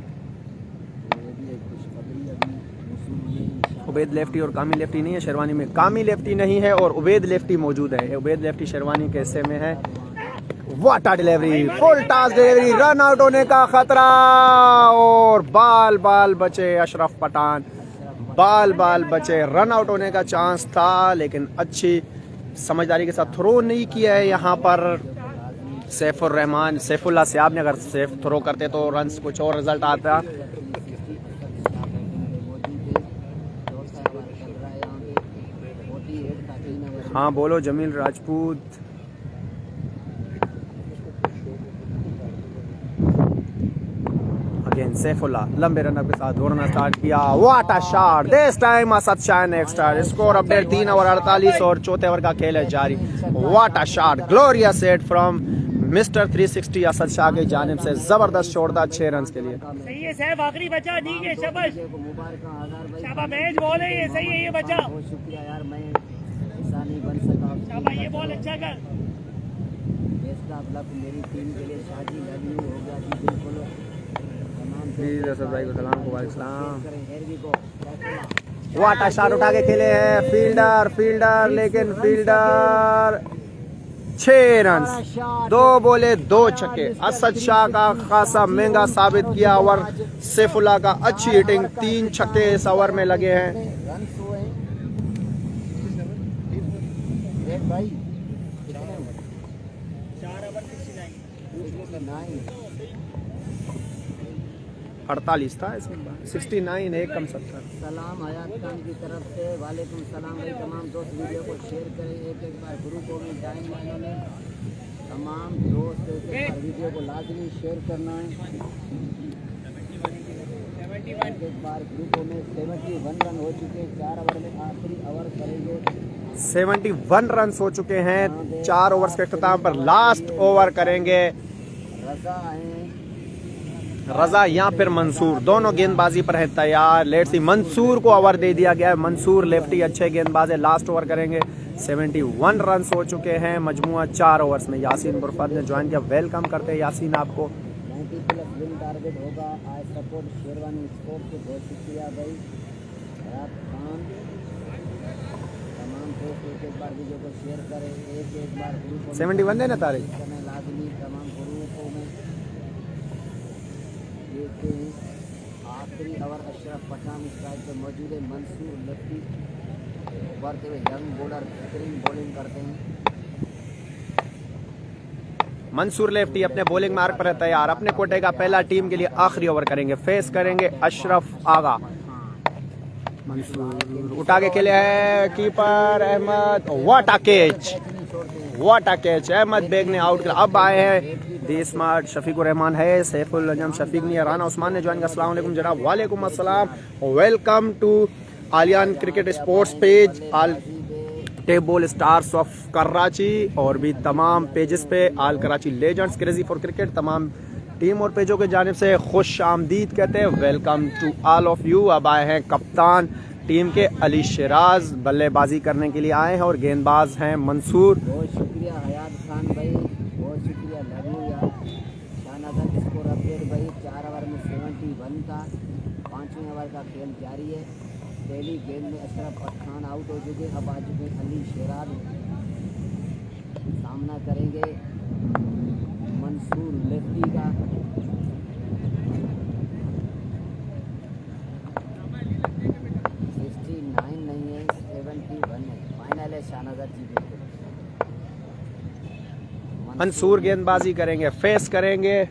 तो ये भी एक खुशखबरी अभी मौसूल हुई है। उबैद लेफ्टी और कामी लेफ्टी नहीं है शेरवानी में। कामी लेफ्टी नहीं है और उबैद लेफ्टी मौजूद है। उबैद लेफ्टी शेरवानी के हिस्से में है। What a delivery, full toss delivery, run out होने का खतरा और बाल बाल बचे अशरफ पठान। बाल बाल बचे, रन आउट होने का चांस था लेकिन अच्छी समझदारी के साथ थ्रो नहीं किया है यहाँ पर सैफुल्ला सियाब ने। अगर सेफ थ्रो करते तो रन कुछ और रिजल्ट आता। हाँ बोलो जमील राजपूत। सैफुल्ला लंबे रनअप के साथ दौड़ना स्टार्ट किया। What a shot, this time Asad Shah ने एक्स्ट्रा। स्कोर अपडेट 3 ओवर 48 और चौथे ओवर का खेल है जारी। What a shot, glorious hit from mister 360 Asad Shah की जानिब से। जबरदस्त छोड़ था 6 रन के लिए। सही है सैफ, आखिरी बचा ठीक है, शाबाश शाबाश, मैच बॉल है ये, सही है ये बचा। बहुत शुक्रिया यार, मैं ऐसा नहीं बन सका। शाबाश, ये बॉल अच्छा कर। बेस्ट ऑफ लक मेरी टीम के लिए। शादी लव यू हो गया जी, बिल्कुल। प्लीज असद भाई को सलाम। व्हाट अ शॉट उठा के खेले हैं फील्डर लेकिन फील्डर 6 रन, 2 बोले 2 छक्के। असद शाह का खासा महंगा साबित किया ओवर। सैफुल्ला का अच्छी हिटिंग, 3 छक्के इस ओवर में लगे हैं। भाई 48 था इसमें, 69 1 कम 70। सलाम हयात खान की तरफ से। वालेकुम सलाम भाई। तमाम दोस्त वीडियो को शेयर करें, एक बार ग्रुपों में जाएंगे। इन्होंने तमाम दोस्त एक वीडियो को लाजमी शेयर करना है। एक बार ग्रुपों में 71 रन हो चुके हैं। 4 ओवर में आखिरी ओवर करेंगे। 71 रन हो चुके हैं। 4 ओवर्स के अख्ताम पर लास्ट ओवर करेंगे। रजा आए, रजा या फिर मंसूर, दोनों गेंदबाजी पर है तैयार। लेट्स सी, मंसूर को ओवर दे दिया गया है। मंसूर लेफ्टी अच्छे गेंदबाज है। लास्ट ओवर करेंगे। 71 रन हो चुके हैं मजमुआ 4 ओवर्स में। यासीन बुरफत ने ज्वाइन किया, वेलकम करते हैं यासीन आपको। 90+ विन टारगेट होगा। आई सपोर्ट शेरवानी स्पोर्ट्स को। बहुत शुक्रिया भाई हयात खान। तमाम दोस्त एक बार वीडियो को शेयर करें, एक बार ग्रुप 71 देना तारीख लाजमी तमाम ग्रुपों में देखते हैं। आखिरी ओवर अशरफ पठान स्ट्राइक पे मौजूद है। मंसूर लेफ्टी उभरते हुए यंग बॉलर बेहतरीन बॉलिंग करते हैं। मंसूर लेफ्टी अपने बॉलिंग मार्क पर है तैयार। अपने कोटे का पहला टीम के लिए आखिरी ओवर करेंगे। फेस करेंगे अशरफ आगा। मंसूर उठा के खेले है keeper Ahmed. What a catch, what a catch. Ahmed Baig ने आउट किया। अब आए हैं दी स्मार्ट शफीकुर रहमान है। सैफुल अजम शफीक नहीं है। राना उस्मान ने ज्वाइन किया। अस्सलाम वालेकुम जनाब। वालेकुम अस्सलाम। Welcome to Aliyan cricket sports page. Table stars of Karachi और भी तमाम पेजेस पे all Karachi legends crazy for cricket तमाम टीम और पेजों के जानिब से खुश आमदीद कहते हैं। Welcome to all of you. अब आए हैं कप्तान टीम के अली शिराज, बल्लेबाजी करने के लिए आए हैं और गेंदबाज हैं मंसूर। बहुत शुक्रिया हयात खान भाई, बहुत शुक्रिया लव यू यार। शाहनगर स्कोर अपडेट भाई, 4 ओवर में 71 था। 5वें ओवर का खेल जारी है। पहली गेंद में अशरफ पठान आउट हो चुके, अब आ चुके अली शिराज। सामना करेंगे मंसूर लेफ्टी का। नहीं है, 71 है। फाइनल है शाहनगर जी बिल्कुल। मंसूर गेंदबाजी करेंगे, फेस करेंगे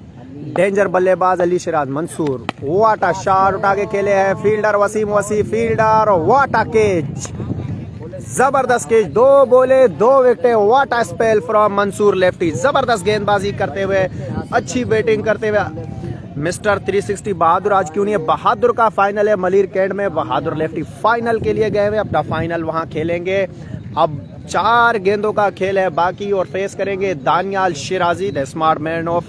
डेंजर बल्लेबाज अली शिराज। मंसूर वाटा शॉट उठा के खेले हैं, फील्डर वसीम वसी फील्डर, वाटा कैच, जबरदस्त कैच, 2 बोले 2 विकेट, वाटा स्पेल फ्रॉम मंसूर लेफ्टी। जबरदस्त गेंदबाजी करते हुए, अच्छी बैटिंग करते हुए मिस्टर 360 बहादुर। आज क्यों नहीं है, बहादुर का फाइनल है मलिर कैंड में। बहादुर लेफ्टी फाइनल के लिए गए हुए, अपना फाइनल वहां खेलेंगे। अब 4 गेंदों का खेल है बाकी और फेस करेंगे Daniyal Shirazi, the smart man of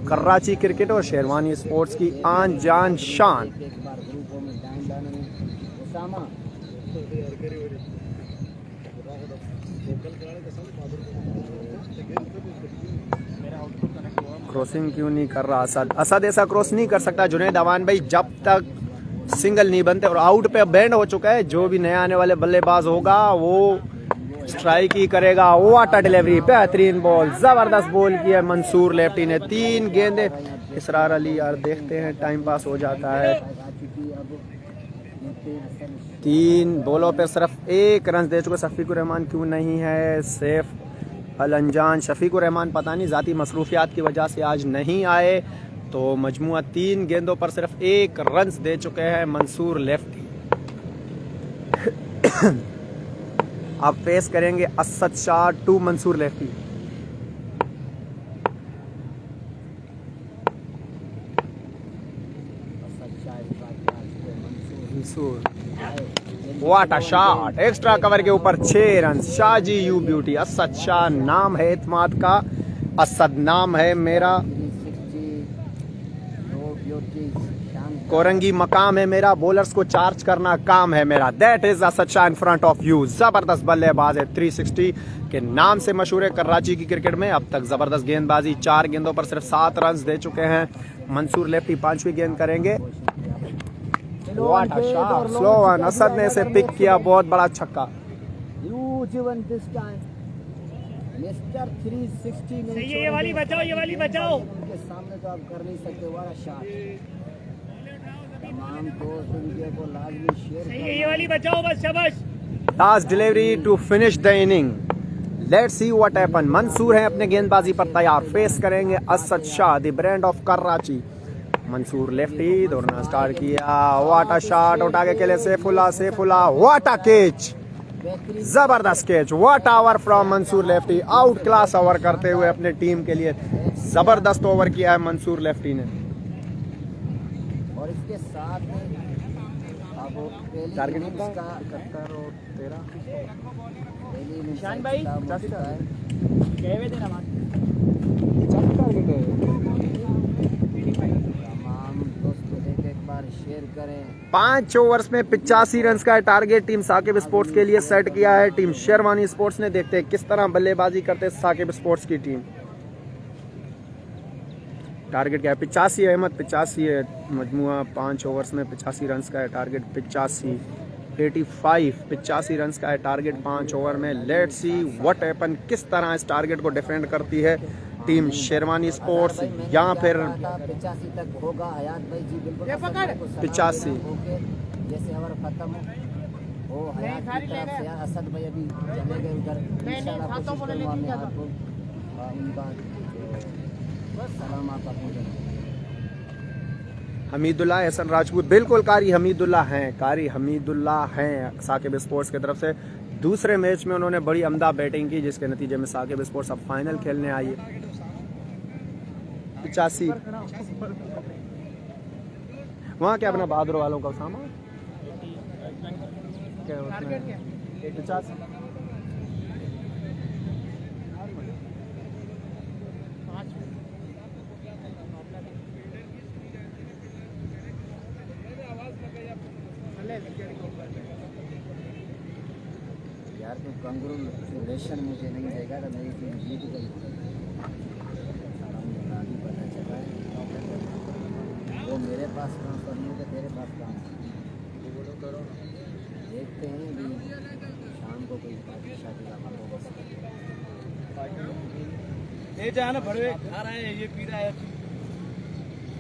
Karachi cricket और शेरवानी स्पोर्ट्स की आन जान शान। एक बार ग्रुपों में डान में उसामा क्रॉसिंग क्यों नहीं कर रहा असद? असद ऐसा क्रॉस नहीं कर सकता जुनैद अवान भाई जब तक सिंगल नहीं बनते। और आउट पे बैंड हो चुका है, जो भी नया आने वाले बल्लेबाज होगा वो स्ट्राइक ही करेगा। वाटा डिलीवरी, बेहतरीन बॉल, जबरदस्त बॉल किया मंसूर लेफ्टी ने। 3 गेंदे। इसरार अली यार देखते हैं, टाइम पास हो जाता है। 3 बॉलों पे सिर्फ 1 रन दे चुके। शफीकुर रहमान क्यों नहीं है? सैफ अल अंजान, शफीकुर रहमान पता नहीं जाती मसरूफियात की वजह से आज नहीं आए। तो मजमुआ 3 गेंदों पर सिर्फ 1 रन दे चुके हैं मंसूर लेफ्टी। अब फेस करेंगे Asad Shah to Mansoor lefty. Mansoor what a shot, extra cover के ऊपर 6 run. Shahji you beauty, Asad Shah नाम है एतमाद का, असद नाम है मेरा, कोरंगी मकाम है मेरा, बॉलर्स को चार्ज करना काम है मेरा। That is Asad Shah in front of you. जबरदस्त बल्लेबाज है, 360 के नाम से मशहूर है कराची की क्रिकेट में। अब तक जबरदस्त गेंदबाजी, 4 गेंदों पर सिर्फ 7 रन दे चुके हैं मंसूर लेफ्टी। 5वीं गेंद करेंगे। स्लो वन, असद ने इसे पिक किया, बहुत बड़ा छक्का। मिस्टर 360 ने ये वाली बचाओ, ये वाली बचाओ। उनके सामने तो आप कर नहीं सकते। वाला शॉट। तमाम दोस्त वीडियो को लाजमी शेयर करें। ये वाली बचाओ बस, शाबाश। Last delivery to finish the innings. Let's see what happen. Mansoor है अपने गेंदबाजी पर तैयार, फेस करेंगे Asad Shah, the brand of Karachi. Mansoor lefty, दौड़ना स्टार्ट किया, वाटा शॉट उठा के खेले सैफुल्ला, वाटा कैच, जबरदस्त catch, what over from Mansoor lefty. Out class over करते हुए अपने टीम के लिए जबरदस्त ओवर किया है मंसूर लेफ्टी ने। और इसके साथ अब टारगेट का 71 और 13। निशान भाई, कहवे देना मान। तमाम दोस्तों एक बार शेयर करें। 5 ओवर्स में 85 रन का टारगेट टीम साकिब स्पोर्ट्स के लिए सेट किया है टीम शेरवानी स्पोर्ट्स ने। देखते हैं किस तरह बल्लेबाजी करते हैं साकिब स्पोर्ट्स की टीम। टारगेट क्या है? 85 अहमद, 85 है मजमुआ। 5 ओवर्स में 85 रन का है टारगेट। 85 रन का है टारगेट 5 ओवर में। लेट्स सी व्हाट हैपन, किस तरह इस टारगेट को डिफेंड करती है टीम शेरवानी स्पोर्ट्स। यहाँ फिर 85 तक होगा हयात भाई जी, बिल्कुल 85 जैसे ओवर खत्म हो हयात की तरफ से। असद भाई अभी चले गए उधर, इंशाल्लाह कोशिश करूंगा मैं आपको उनका सलाम आपका पहुंचाऊं। हमीदुल्लाह एहसन राजपूत, बिल्कुल कारी हमीदुल्लाह हैं साकिब स्पोर्ट्स की तरफ से। दूसरे मैच में उन्होंने बड़ी अमदा बैटिंग की, जिसके नतीजे में साकिब स्पोर्ट्स अब फाइनल खेलने आई है। 85 वहाँ क्या अपना बहादुर वालों का सामान क्या 85 यार तो कंग्रेचुलेशन मुझे नहीं देगा तो मेरी टीम जीत गई। अभी पता चला है वो मेरे पास ट्रांसफर नहीं होगा, तेरे पास ट्रांसफर। देखते हैं अभी शाम को कोई पार्टी शादी का मामला बस ले जाना भड़वे खा रहा है, ये पी रहा है,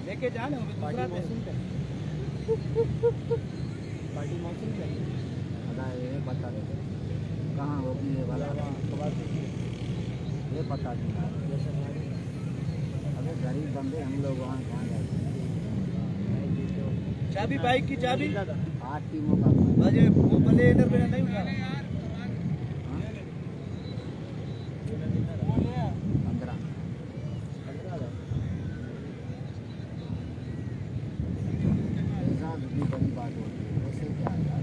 लेके जाना पार्टी मौसम पे। पार्टी मौसम पे पता है, ये बता देते कहाँ होगी ये वाला, ये पता नहीं। अबे गरीब बंदे हम लोग वहाँ कहाँ जाते हैं। चाबी बाइक की चाबी 8 टीमों का बजे वो भले इधर पे नहीं उठा 15 भी बड़ी बात होती है। वैसे क्या है यार,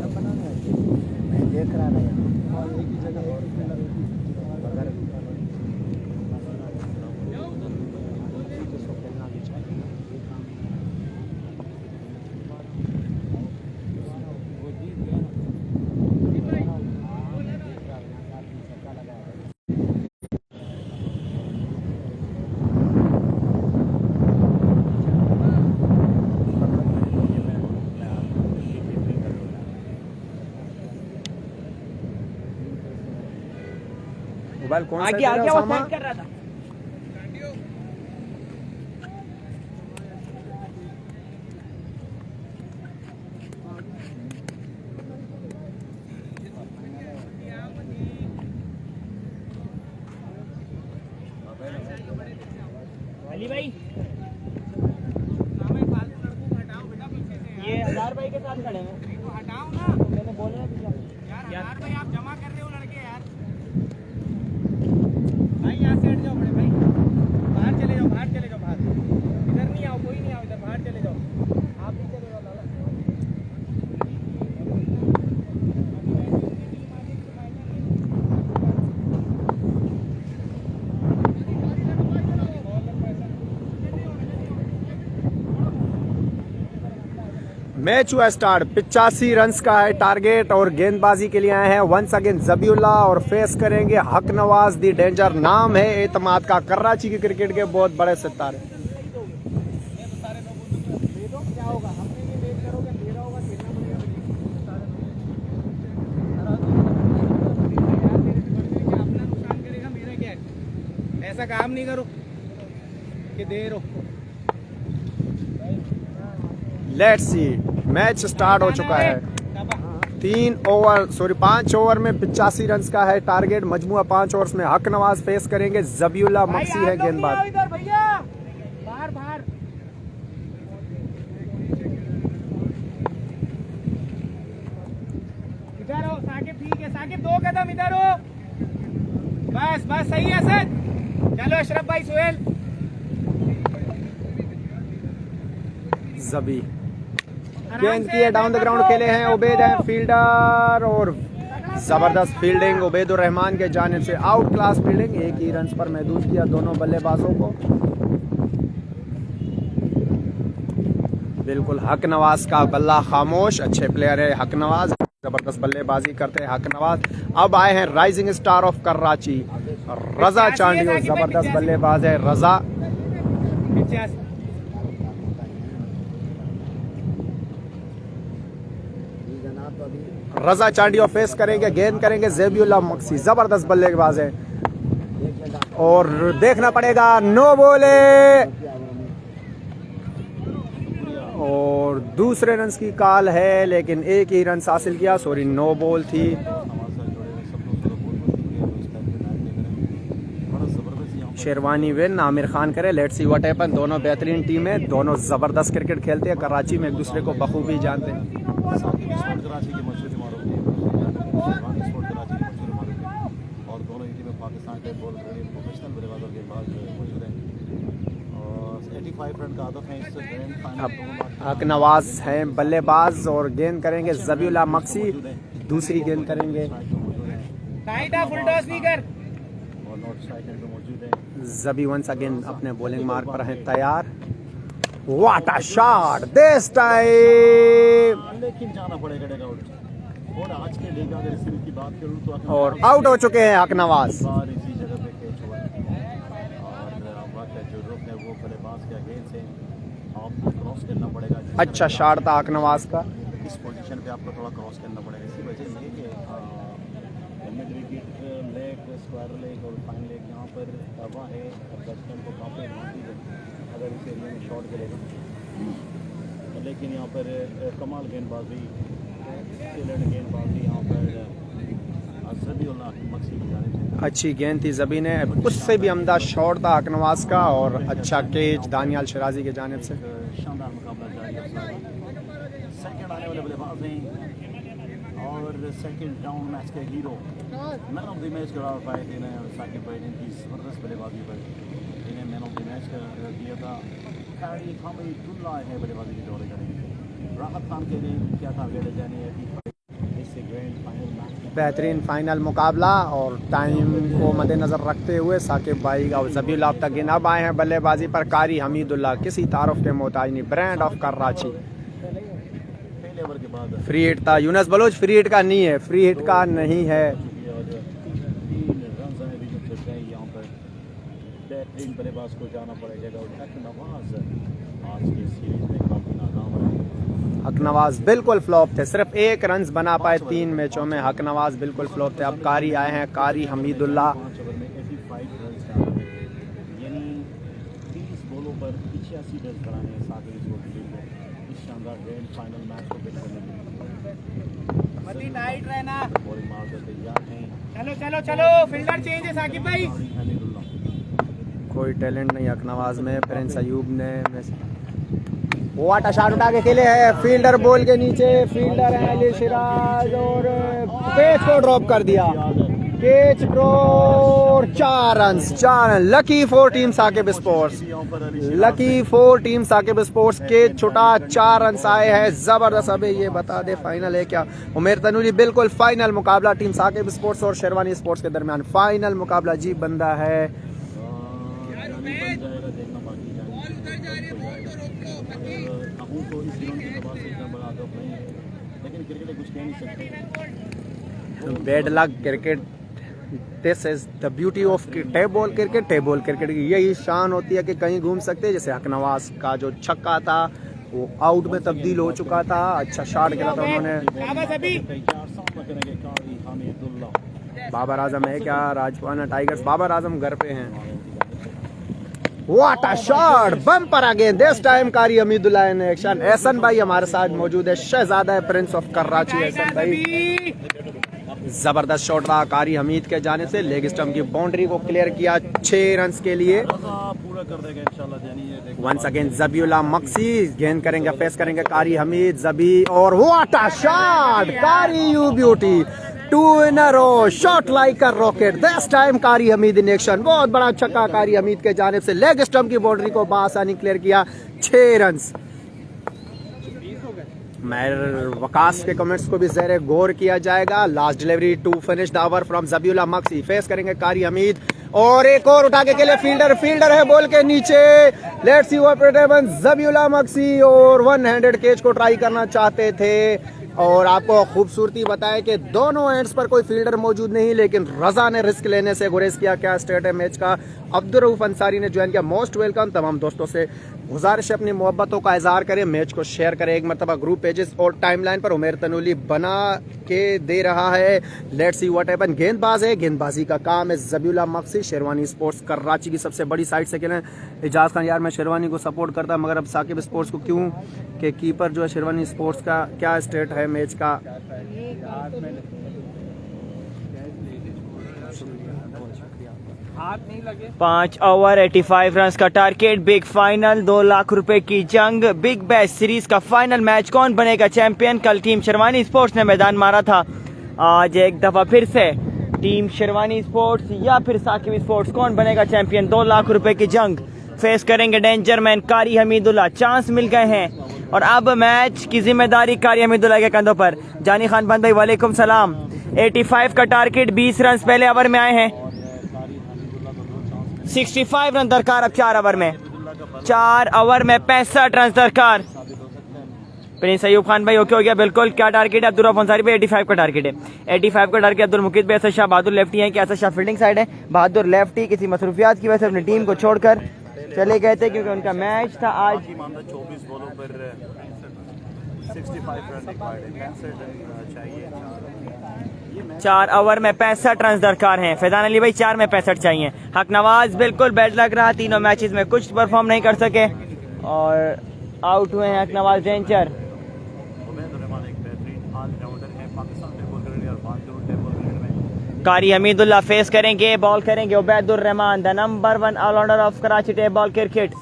हमारी टीम मैं देख रहा था यार, एक ही जगह और अगर खेलना भी चाहिए ना, ये काम वो जीत गया मोबाइल कौन सा आगे तेरा आगे वो सामान? सेट कर रहा था। अली भाई ये 1000 भाई के साथ खड़े हैं, हटाओ ना, मैंने बोला ना यार भाई आप जमा कर रहे हो लड़के यार। भाई यहाँ से हट जाओ बड़े भाई, बाहर चले जाओ, बाहर चले जाओ, बाहर इधर नहीं आओ, कोई नहीं आओ इधर, बाहर चले जाओ, आप भी चले जाओ लाला। मैच हुआ स्टार्ट। 85 रन्स का है टारगेट और गेंदबाजी के लिए आए हैं वंस अगेन जबीउल्ला और फेस करेंगे हक नवाज दी डेंजर। नाम है एतमाद का, कराची के क्रिकेट के बहुत बड़े सितारे। ऐसा काम नहीं करो कि दे रहो। लेट्स सी, मैच स्टार्ट हो चुका है। 5 ओवर में 85 रन्स का है टारगेट। मजमुआ 5 ओवर्स में हक नवाज फेस करेंगे जबीउल्ला मक्सी है गेंदबाज। इधर भैया बाहर बाहर इधर हो साकिब, ठीक है साकिब, 2 कदम इधर हो, बस बस सही है सर। चलो अशरफ भाई, सुहेल जबी गेंद की है, डाउन द ग्राउंड खेले हैं। उबैद है फील्डर और जबरदस्त फील्डिंग उबैदुर रहमान के जानिब से, आउट क्लास फील्डिंग। एक ही रन पर महदूद किया दोनों बल्लेबाजों को। बिल्कुल हक नवाज का बल्ला खामोश, अच्छे प्लेयर है हक नवाज, जबरदस्त बल्लेबाजी करते हैं हक नवाज। अब आए हैं राइजिंग स्टार ऑफ कराची रजा चांडियो, जबरदस्त बल्लेबाज है रजा। रजा चांडियो फेस करेंगे, गेंद करेंगे जबीउल्ला मक्सी, जबरदस्त बल्लेबाज है। और देखना पड़ेगा, नो बोले और दूसरे रन की कॉल है, लेकिन एक ही रन हासिल किया, सॉरी नो बॉल थी। शेरवानी विन, आमिर खान करे। Let's see what happen. दोनों बेहतरीन टीम है, दोनों जबरदस्त क्रिकेट खेलते हैं, कराची में एक दूसरे को बखूबी जानते हैं। कराची की मशहूर मारूफ है, शेरवानी स्पोर्ट कराची की मशहूर मारूफ है, और दोनों ही टीमें पाकिस्तान के बहुत बड़े प्रोफेशनल बल्लेबाजों के पास मौजूद हैं। और 85 रन का हदफ है इस ग्रैंड फाइनल। हक नवाज हैं बल्लेबाज और गेंद करेंगे जबीउल्ला मक्सी, दूसरी गेंद करेंगे। टाइट है, फुल टॉस नहीं कर। और और स्ट्राइक एंड पे मौजूद है। जबी वंस अगेन अपने बॉलिंग मार्क पर हैं तैयार। What a shot this time, लेकिन जाना पड़ेगा डग आउट। और आज के लीग अगर इस सीरीज की बात करूं तो और आउट हो चुके हैं हकनवाज। बार इसी जगह पे कैच हुआ है और वक्त जो रुक है वो बल्लेबाज के अगेंस्ट है, आपको क्रॉस करना पड़ेगा। अच्छा शॉट था हकनवाज का। इस पोजीशन पे आपको थोड़ा क्रॉस करना पड़ेगा। इसी वजह से कि mid wicket leg, square leg और फाइन लेग यहाँ पर हवा है, बैट्समैन को काफ़ी एडवांटेज है अगर इस एरिया में शॉट करेगा। लेकिन यहाँ पर कमाल गेंदबाजी, टेलेंट गेंदबाजी यहाँ पर जबीउल्लाह मक्सी की जानिब से। अच्छी गेंद थी जबी ने, उससे भी अमदा शॉट था हकनवाज का और अच्छा कैच दानियाल शराजी की जानिब से। शानदार मुकाबला जारी है। सेकंड आने वाले बल्लेबाज हैं और सेकंड डाउन मैच के hero, man of the match करार पाए थे साकिब भाई ने इनकी ज़बरदस्त बल्लेबाजी पर इन्हें मैन ऑफ द मैच दिया था। कारी हमीदुल्लाह है बल्लेबाजी के दौरे करेंगे। राहत खान के लिए क्या टारगेट है जानी है इससे ग्रैंड फाइनल मैच। बेहतरीन फाइनल मुकाबला और टाइम को मद्देनजर रखते हुए साकिब भाई और जबीउल्लाह अब तक गेंद अब आए हैं बल्लेबाजी पर। कारी हमीदुल्लाह किसी तारुफ के मोहताज नहीं, ब्रांड ऑफ कराची। पहले ओवर के बाद फ्री हिट था, यूनस बलोच फ्री हिट का नहीं है, फ्री हिट का नहीं है। और 3 रन आए विकेट से गए यहाँ पर। बेहतरीन बल्लेबाज को जाना पड़ेगा और हकनवाज आज की सीरीज में काफ़ी नाकाम रहे। हकनवाज बिल्कुल फ्लॉप थे, सिर्फ 1 रन बना पाए 3 मैचों में। हकनवाज बिल्कुल फ्लॉप थे। अब कारी आए हैं, कारी हमीदुल्लाह। 5 ओवर में 85 रन डाले, यानी 30 बॉलों पर 85 रन बनाने हैं साथ ही इसको लीड है इस शानदार ग्रैंड फाइनल मैच को विन करने के लिए। मती टाइट रहना। बॉलिंग मार कर तैयार हैं चलो चलो चलो, फील्डर चेंज है साकिब भाई। कारी हमीदुल्लाह। कोई टैलेंट नहीं हकनवाज में। प्रिंस अयूब ने वाटा शॉट उठा के खेले हैं, फील्डर बॉल के नीचे, फील्डर है अली सिराज और कैच को ड्रॉप कर दिया। Catch drop, 4 run. Lucky 4 team Saqib sports, lucky 4 team Saqib sports. Catch छुटा, 4 रन आए हैं, जबरदस्त। अबे ये बता दे फाइनल है क्या? उमेर तनूली बिल्कुल फाइनल मुकाबला टीम साकिब स्पोर्ट्स और शेरवानी स्पोर्ट्स के दरमियान फाइनल मुकाबला जी बंदा है। तो इस ग्राउंड के दबाव से इतना बड़ा अदब नहीं है, लेकिन क्रिकेट कुछ कह नहीं सकते। Bad luck cricket, this is the beauty of table cricket. Table cricket की यही शान होती है कि कहीं घूम सकते हैं। जैसे हकनवाज का जो छक्का था वो आउट में तब्दील हो चुका था। अच्छा शॉट खेला था उन्होंने। बाबर आजम है क्या? राजपाना टाइगर्स बाबर आजम घर पे हैं। What a shot, bumper again this time कारी हमीदुल्लाह इन एक्शन। एहसन भाई हमारे साथ मौजूद है, शहजादा प्रिंस ऑफ कराची एहसन भाई। जबरदस्त शॉट रहा कारी हमीद के जाने से, लेग स्टंप की बाउंड्री को क्लियर किया 6 रन के लिए। पूरा कर देगा इंशाल्लाह जानी है। वंस अगेन जबीउल्लाह मक्सी गेंद करेंगे, फेस करेंगे कारी हमीद, जबी और व्हाट अ शॉट, कारी you beauty, 2 in a row, shot like a rocket this time कारी हमीद इन एक्शन। बहुत बड़ा छक्का कारी हमीद के जानिब से, लेग स्टंप की बाउंड्री को बासानी क्लियर किया, 6 रन। मैं वकास के कमेंट्स को भी ज़ेरे गौर किया जाएगा। Last delivery to finish the over from Zabiullah Maxi, face करेंगे कारी हमीद और एक और उठा के लिए फील्डर है बॉल के नीचे। Let's see what happens. Zabihullah Maksi और 1 हैंडेड कैच को ट्राई करना चाहते थे और आपको खूबसूरती बताया कि दोनों एंड्स पर कोई फील्डर मौजूद नहीं, लेकिन रजा ने रिस्क लेने से गुरेज किया। क्या स्टेट है मैच का? अब्दुल रऊफ अंसारी ने ज्वाइन किया। Most welcome. तमाम दोस्तों से गुजारिश है अपनी मोहब्बतों का इजहार करें, मैच को शेयर करें एक मरतबा ग्रुप पेजेस और टाइमलाइन पर। उमेर तनूली बना के दे रहा है। Let's see what happen. गेंदबाज है, गेंदबाजी का काम है जबीउल्लाह मक्सी। शेरवानी स्पोर्ट्स कराची की सबसे बड़ी साइट से खेलें। इजाज खान यार मैं शेरवानी को सपोर्ट करता, मगर अब साकिब स्पोर्ट्स को क्यों? कि कीपर जो है शेरवानी स्पोर्ट्स का, क्या स्टेट है मैच का? हाथ नहीं लगे। 5 ओवर 85 रन का टारगेट, बिग फाइनल, 2 लाख रुपए की जंग, बिग बैश सीरीज का फाइनल मैच। कौन बनेगा चैंपियन? कल टीम शेरवानी स्पोर्ट्स ने मैदान मारा था, आज एक दफा फिर से टीम शेरवानी स्पोर्ट्स या फिर साकिब स्पोर्ट्स, कौन बनेगा चैंपियन? 2 लाख रुपए की जंग फेस करेंगे डेंजर मैन कारी हमीदुल्लाह। चांस मिल गए हैं और अब मैच की जिम्मेदारी कारी हमीदुल्लाह के कंधों पर। जानी खान भाई वालेकुम सलाम। 85 का टारगेट, 20 रन पहले ओवर में आए हैं। 65 रन दरकार अब 4 ओवर में। 4 ओवर में 65 रन दरकार। प्रिंस अयूब खान भाई ओके हो गया बिल्कुल। क्या टारगेट है अब्दुल अंसारी भाई? 85 का टारगेट है। 85 का टारगेट अब्दुल मुकीद भाई। असद शाह बहादुर लेफ्टी हैं कि असद शाह फील्डिंग साइड है? बहादुर लेफ्टी किसी मसरूफियात की वजह से अपनी टीम को छोड़कर चले गए थे क्योंकि उनका मैच था आज। 24 बॉलों पर 65 रन रिक्वायर्ड है, 65 रन चाहिए। 4 ओवर में 65 रन दरकार हैं। फैजान अली भाई 4 में 65 चाहिए। हक नवाज बिल्कुल बैड लग रहा, तीनों मैचेस में कुछ परफॉर्म नहीं कर सके और आउट हुए हैं हक नवाज डेंचर। कारी हमीदुल्लाह फेस करेंगे, बॉल करेंगे Ubaidur Rahman, the number 1 allrounder of Karachi tape ball cricket.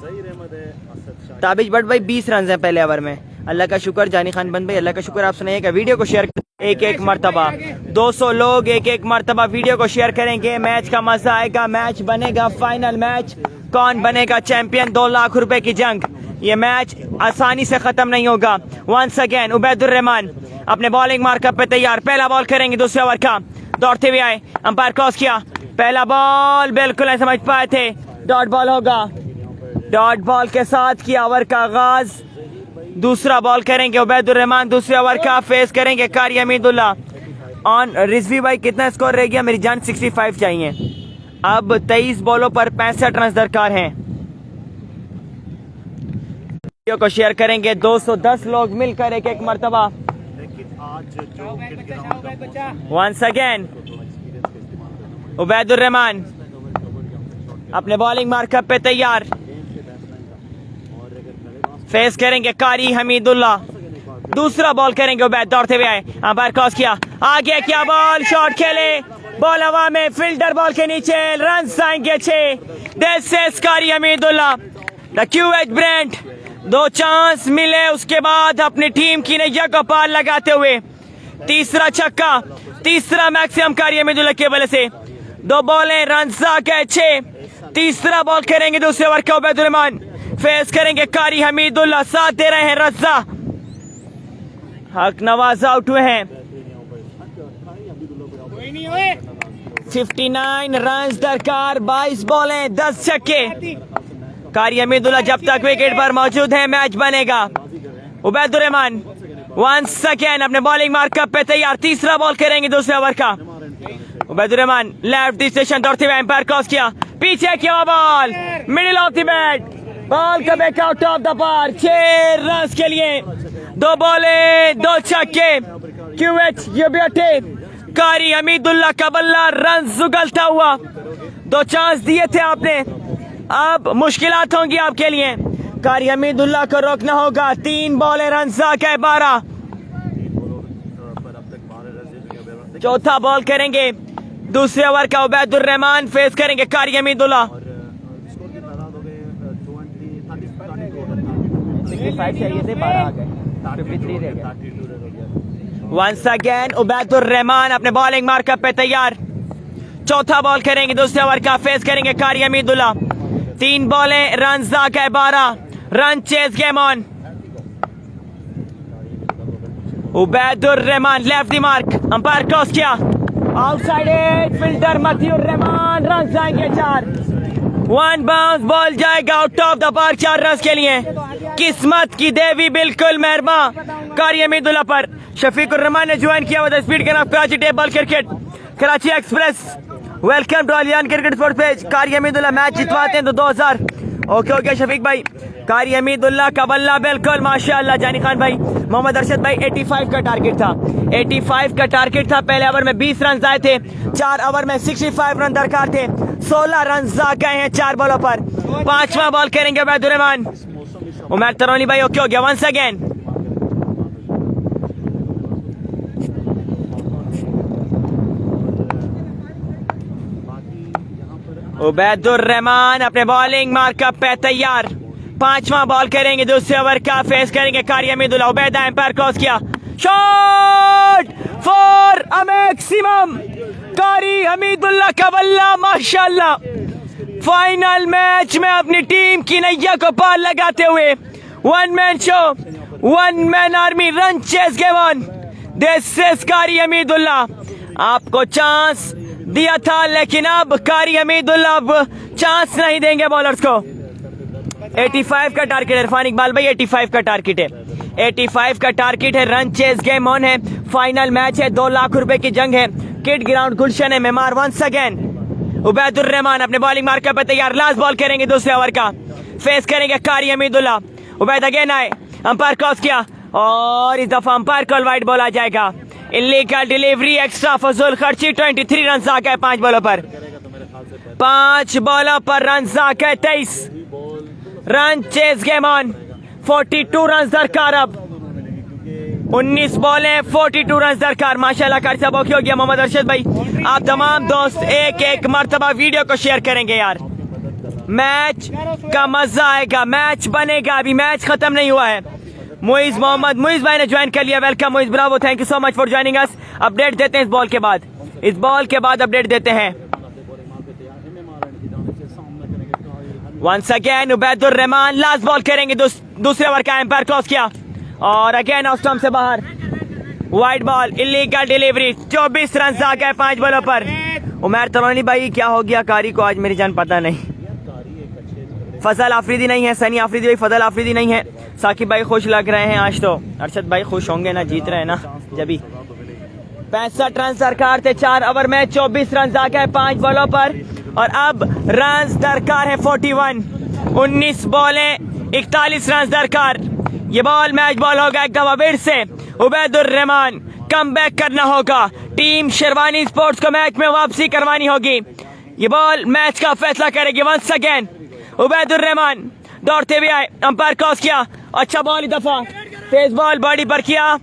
Tabiz Bhatt भाई 20 रन हैं पहले ओवर में। अल्लाह का शुक्र। जानी खान बंद भाई अल्लाह का शुक्र। आप सुनाइएगा, वीडियो को शेयर एक मरतबा 200 लोग एक मरतबा वीडियो को शेयर करेंगे। मैच का मजा आएगा, मैच बनेगा फाइनल मैच। कौन बनेगा चैंपियन? 2 लाख रुपए की जंग। ये मैच आसानी से खत्म नहीं होगा। वंस अगेन उबैदुर रहमान अपने बॉलिंग मार्कअप पे तैयार। पहला बॉल करेंगे दूसरे ओवर का। दौड़ते हुए आए, अंपायर क्रॉस किया। पहला बॉल बिल्कुल नहीं समझ पाए थे, डॉट बॉल होगा। डॉट बॉल के साथ किया ओवर का आगाज। दूसरा बॉल करेंगे उबैदुर रहमान दूसरे ओवर का। फेस करेंगे कारी हमीदुल्लाह ऑन। रिजवी भाई कितना स्कोर रह गया? मेरी जान 65 चाहिए। अब 23 बॉलों पर 65 रन दरकार हैं। वीडियो को शेयर करेंगे 210 लोग मिलकर एक मरतबा। वंस अगेन उबैदुर रहमान अपने बॉलिंग मार्कअप पे तैयार। फेस करेंगे कारी हमीदुल्लाह। दूसरा बॉल करेंगे उबैद। दौड़ते हुए आए, अंपायर क्रॉस किया। आगे क्या बॉल, शॉट खेले, बॉल हवा में, फील्डर बॉल के नीचे, रन आएंगे 6। दिस इज कारी Hameedullah the QH brand. 2 chance मिले उसके बाद अपनी टीम की नैया को पार लगाते हुए तीसरा छक्का, तीसरा मैक्सिमम कारी हमीदुल्लाह की वजह से। 2 बॉलें, रन आ गए 6। तीसरा बॉल करेंगे दूसरे ओवर का उबैदुर रहमान। फेस करेंगे कारी हमीदुल्लाह, साथ दे रहे हैं रज़ा। हक नवाज आउट हुए हैं। 59 रन दरकार, 22 बॉलें, 10 छक्के। कारी हमीदुल्लाह जब तक विकेट पर मौजूद है मैच बनेगा। उबैदुर रहमान वंस अगेन अपने बॉलिंग मार्कअप पे तैयार। तीसरा बॉल करेंगे दूसरे ओवर का। उबैदुर रहमान लेफ्ट स्टेशन दौड़ते हुए एम्पायर क्रॉस किया। पीछे किया ball, middle of the bat, ball का back out of the park. 6 run के लिए 2 बॉले 2 छक्के। QH ये बैठे कारी हमीदुल्लाह का बल्ला रन उगलता हुआ। 2 चांस दिए थे आपने, अब मुश्किलात होंगी आपके लिए। कारी हमीदुल्लाह को रोकना होगा। 3 बॉले रन आ गए 12। चौथा बॉल करेंगे दूसरे ओवर का उबैदुर रहमान। फेस करेंगे कारी हमीदुल्लाह। 65 चाहिए थे, 12 आ गए, 53 रह गए। वंस अगेन उबैदुर रहमान अपने बॉलिंग मार्कअप पे तैयार। चौथा बॉल करेंगे दूसरे ओवर का। फेस करेंगे कारी हमीदुल्लाह। 3 बॉलें, रन आ गए 12। Run chase game on. Ubaidur Rahman left the mark, umpire cross किया। Outside edge, fielder Matiur Rahman, run जाएंगे 4। 1 बाउंस बॉल जाएगा out of the park 4 run के लिए। किस्मत की देवी बिल्कुल मेहरबान कारी हमीदुल्लाह पर। शफीकुर रहमान ने ज्वाइन किया हुआ speed gun of Karachi tape ball cricket, Karachi express. Welcome to Aliyan cricket sports page. Qari Hamidullah match जितवाते हैं तो 2000। ओके शफीक भाई। कारी हमीदुल्लाह का बल्ला बिल्कुल माशाअल्लाह। जानी खान भाई, मोहम्मद अरशद भाई 85 का टारगेट था। 85 का टारगेट था। पहले ओवर में 20 रन आए थे, 4 ओवर में 65 रन दरकार थे। 16 रन आ गए हैं 4 बॉलों पर। 5वां बॉल करेंगे उबैदुर रहमान। उमर तरौनी भाई ओके हो गया। वंस अगेन उबैदुर रहमान अपने बॉलिंग मार्कअप पे तैयार। 5वां बॉल करेंगे दूसरे ओवर का। फेस करेंगे कारी हमीदुल्लाह। उबैद एम्पायर क्रॉस किया। Shot for a maximum. कारी हमीदुल्लाह का बल्ला माशाअल्लाह। फाइनल मैच में अपनी टीम की नैया को पार लगाते हुए 1 man show, 1 man army, run chase game on. This is कारी हमीदुल्लाह। आपको चांस दिया था, लेकिन अब कारी हमीदुल्लाह अब चांस नहीं देंगे बॉलर्स को। 85 का टारगेट है इरफान इकबाल भाई, 85 का टारगेट है, 85 का टारगेट है। रन चेस गेम ऑन है, फाइनल मैच है, 2 लाख रुपए की जंग है। किड ग्राउंड गुलशन है, मेमार वंस अगेन। उबैदुर रहमान अपने बॉलिंग मार्कर पे तैयार, लास्ट बॉल करेंगे दूसरे ओवर का, फेस करेंगे कारी हमीदुल्लाह। उबैद अगेन आए, अंपायर क्रॉस किया और इस दफा अंपायर कॉल, वाइड बॉल आ जाएगा। इलीगल डिलीवरी, एक्स्ट्रा फजूल खर्ची। 23 रन आ गए 5 बॉलों पर, 5 बॉलों पर रन आ गए 23 run. Chase game on, 42 run दरकार। अब 19 बॉलें, 42 रन दरकार। माशाल्लाह कारी साहब ओके हो गया। मोहम्मद अरशद भाई, आप तमाम दोस्त एक एक मर्तबा वीडियो को शेयर करेंगे यार, मैच का मजा आएगा, मैच बनेगा, अभी मैच खत्म नहीं हुआ है। मुइज मोहम्मद, मुइज भाई ने ज्वाइन कर लिया, welcome Moiz, bravo, thank you so much for joining us. Update देते हैं इस बॉल के बाद, इस बॉल के बाद अपडेट देते हैं। Once again Ubaidur Rahman, last ball करेंगे दूसरे ओवर का, एम्पायर क्रॉस किया और अगेन ऑफ स्टंप से बाहर, wide ball, illegal delivery. 24 run आ गए 5 बॉलों पर। उमर तरोनी भाई क्या हो गया कारी को आज, मेरी जान पता नहीं। फजल आफरीदी नहीं है, सनी आफरीदी भाई, फजल आफरीदी नहीं है। साकिब भाई खुश लग रहे हैं आज तो, अरशद भाई खुश होंगे ना, जीत रहे हैं ना जबी। 65 रन दरकार थे 4 ओवर में, 24 रन आ गए 5 बॉलों पर और अब रन दरकार है 41। 19 बॉलें, 41 रन दरकार। ये बॉल मैच बॉल होगा एक दफा फिर से। उबैदुर रहमान, कम बैक करना होगा, टीम शेरवानी स्पोर्ट्स को मैच में वापसी करवानी होगी। ये बॉल मैच का फैसला करेगी। वंस अगेन उबैदुर रहमान दौड़ते हुए आए, अंपायर क्रॉस किया, अच्छा बॉल इस दफा, तेज बॉल बॉडी पर किया,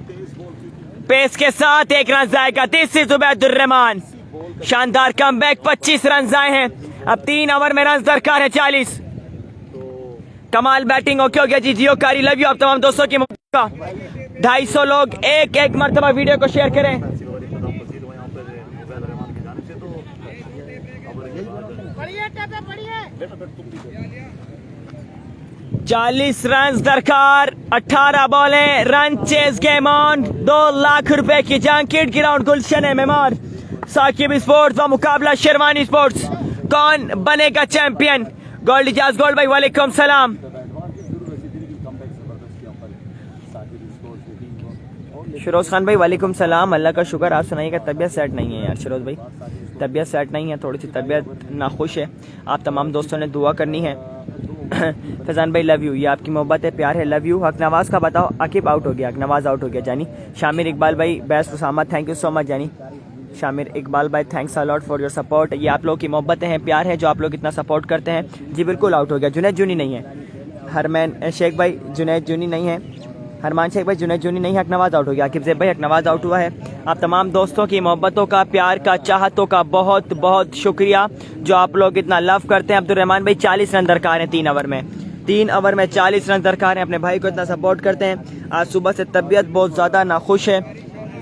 पेस के साथ 1 रन जाएगा। दिस इज उबैदुर रहमान, शानदार कमबैक, 25 रन आए हैं। अब 3 ओवर में रन दरकार है 40। कमाल बैटिंग ओके हो गया जी, जियो कारी लव यू। आप तमाम दोस्तों की 250 लोग एक एक मरतबा वीडियो को शेयर करें। 40 रन दरकार, 18 बॉलें, run chase game on, 2 lakh रुपए की जंग। किड ग्राउंड गुलशन है, मेमार, साकिब स्पोर्ट्स व मुकाबला शेरवानी स्पोर्ट्स। कौन बनेगा चैंपियन? गोल्ड इजाज गोल्ड भाई वालेकुम सलाम। शिरोज खान भाई वालेकुम सलाम, अल्लाह का शुक्र। आप सुनाइएगा, तबीयत सेट नहीं है यार शिरोज भाई, तबीयत सेट नहीं है, थोड़ी सी तबीयत नाखुश है। आप तमाम दोस्तों ने दुआ करनी है। फैजान भाई लव यू, ये आपकी मोहब्बत है, प्यार है, लव यू। हक नवाज का बताओ, आकिब आउट हो गया, हक नवाज आउट हो गया जानी। शामिर इकबाल भाई best Usama, thank you so much जानी। शामिर इकबाल भाई thanks a lot for your support. ये आप लोग की मोहब्बतें हैं, प्यार है जो आप लोग इतना सपोर्ट करते हैं। जी बिल्कुल आउट हो गया, जुनैद जूनी नहीं है। हरमैन शेख भाई जुनैद जूनी नहीं है, हरमान शेख भाई जुनैद जूनी नहीं है। हक नवाज आउट हो गया, आकिब ज़ेब भाई हक नवाज आउट हुआ है। आप तमाम दोस्तों की मोहब्बतों का, प्यार का, चाहतों का बहुत बहुत शुक्रिया जो आप लोग इतना लव करते हैं। अब्दुल रहमान भाई 40 रन दरकार हैं 3 ओवर में, 3 ओवर में 40 रन दरकार हैं। अपने भाई को इतना सपोर्ट करते हैं। आज सुबह से तबीयत बहुत ज़्यादा नाखुश है,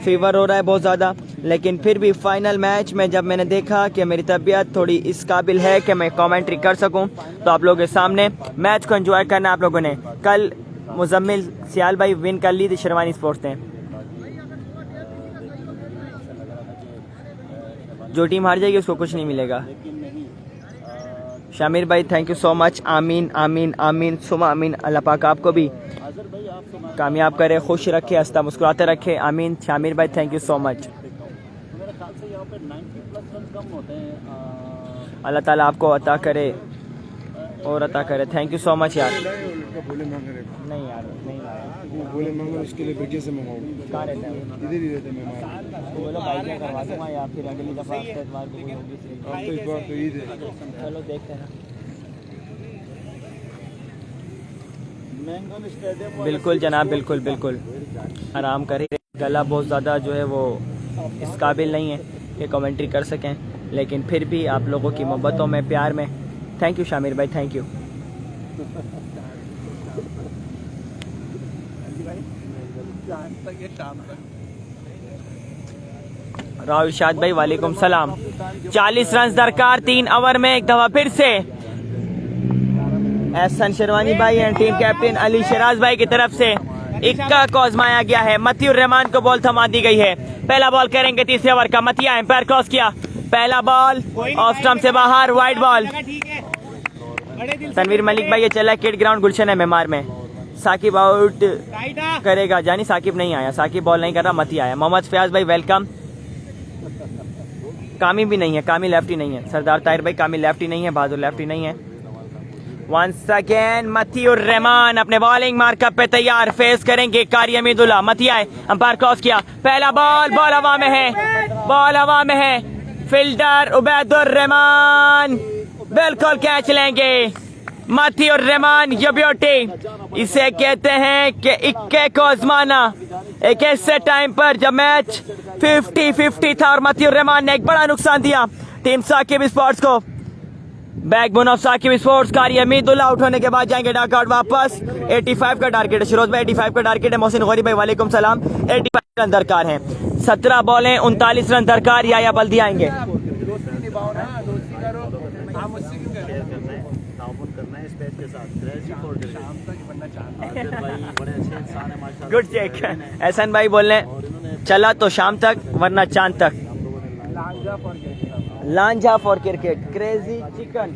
फीवर हो रहा है बहुत ज़्यादा, लेकिन फिर भी फाइनल मैच में जब मैंने देखा कि मेरी तबीयत थोड़ी इस काबिल है कि मैं कमेंट्री कर सकूं, तो आप लोगों के सामने मैच को एंजॉय करना आप लोगों ने। कल मुजम्मिल सियाल भाई विन कर ली थी शेरवानी स्पोर्ट्स ने। जो टीम हार जाएगी उसको कुछ नहीं मिलेगा। शामिर भाई थैंक यू सो मच, आमीन आमीन आमीन सुमा आमीन। अल्लाह पाक आपको भी कामयाब करे, खुश रखे, हंसता मुस्कुराते रखे, आमीन। शामिर भाई थैंक यू सो मच। अल्लाह ताला आपको अता करे और अता करे, थैंक यू सो मच यार। नहीं यार नहीं बोले मांगो, उसके लिए बच्चे से मंगाओ, कहाँ रहता है? इधर ही रहते मेहमान। बोलो भाई क्या करवा दूंगा या फिर अगली दफ़ा हफ्ते इतवार को कोई होगी। अब तो इस बार तो ईद है। चलो देखते हैं। बिल्कुल जनाब, बिल्कुल बिल्कुल, आराम करें। गला बहुत ज़्यादा जो है वो इस काबिल नहीं है कि कमेंट्री कर सकें, लेकिन फिर भी आप लोगों की मोहब्बतों में, प्यार में, थैंक यू शामिर भाई, थैंक यू। राहुल शाद भाई वालेकुम सलाम। 40 रन दरकार 3 ओवर में, एक दफा फिर से एहसन शेरवानी भाई and team captain Ali Sharaj भाई की तरफ से इक्का को आजमाया गया है। मतियुर रहमान को बॉल थमा दी गई है। पहला बॉल करेंगे तीसरे ओवर का। मतिया एम्पायर क्रॉस किया, पहला बॉल ऑफ स्टंप से बाहर, वाइड बॉल। तनवीर मलिक भाई ये चला किड ग्राउंड गुलशन है मेमार में। साकिब आउट करेगा, जानी साकिब नहीं आया, साकिब बॉल नहीं कर रहा, मती आया। मोहम्मद फयाज भाई वेलकम। कामी भी नहीं है, कामी लेफ्टी नहीं है। सरदार ताहिर भाई कामी लेफ्टी नहीं है, बहादुर लेफ्टी नहीं है। वंस अगेन मती उर रहमान अपने बॉलिंग मार्कअप पे तैयार, फेस करेंगे कारी अमीदुल्लाह। मती आए, अंपायर क्रॉस किया, पहला बॉल, बॉल हवा में है, बॉल हवा में है। फील्डर उबैदुर रहमान बिल्कुल कैच लेंगे। मती उर रहमान ये ब्यूटी, इसे कहते हैं कि इक्के को आजमाना। एक ऐसे टाइम पर जब मैच 50-50 था और मती उर रहमान ने एक बड़ा नुकसान दिया टीम साकिब स्पोर्ट्स को। बैकबोन ऑफ साकिब स्पोर्ट्स कारी अमीदुल्लाह आउट होने के बाद जाएंगे डक आउट वापस। 85 का टारगेट है शिरोज भाई, 85 का टारगेट है। मोहसिन गौरी भाई वालेकुम सलाम। 85 रन दरकार हैं, 17 बॉलें 39 रन दरकार। या बल्दी आएंगे। Good check. एहसन भाई बोल रहे चला तो शाम तक वरना चांद तक। लांझा फॉर क्रिकेट, क्रेजी चिकन।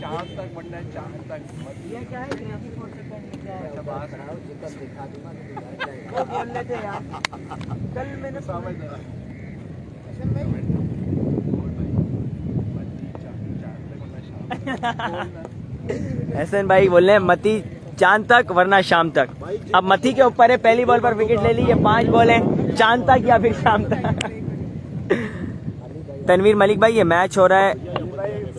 शाम तक वरना चांद तक। ये क्या है? क्रेजी फॉर चिकन वो बोल रहे थे यार कल मैंने एहसन भाई बोल रहे हैं मती चांद तक वरना शाम तक। अब मती के ऊपर है, पहली बॉल पर विकेट ले ली। ये 5 बॉल है, चांद तक या फिर शाम तक। तनवीर मलिक भाई ये मैच हो रहा है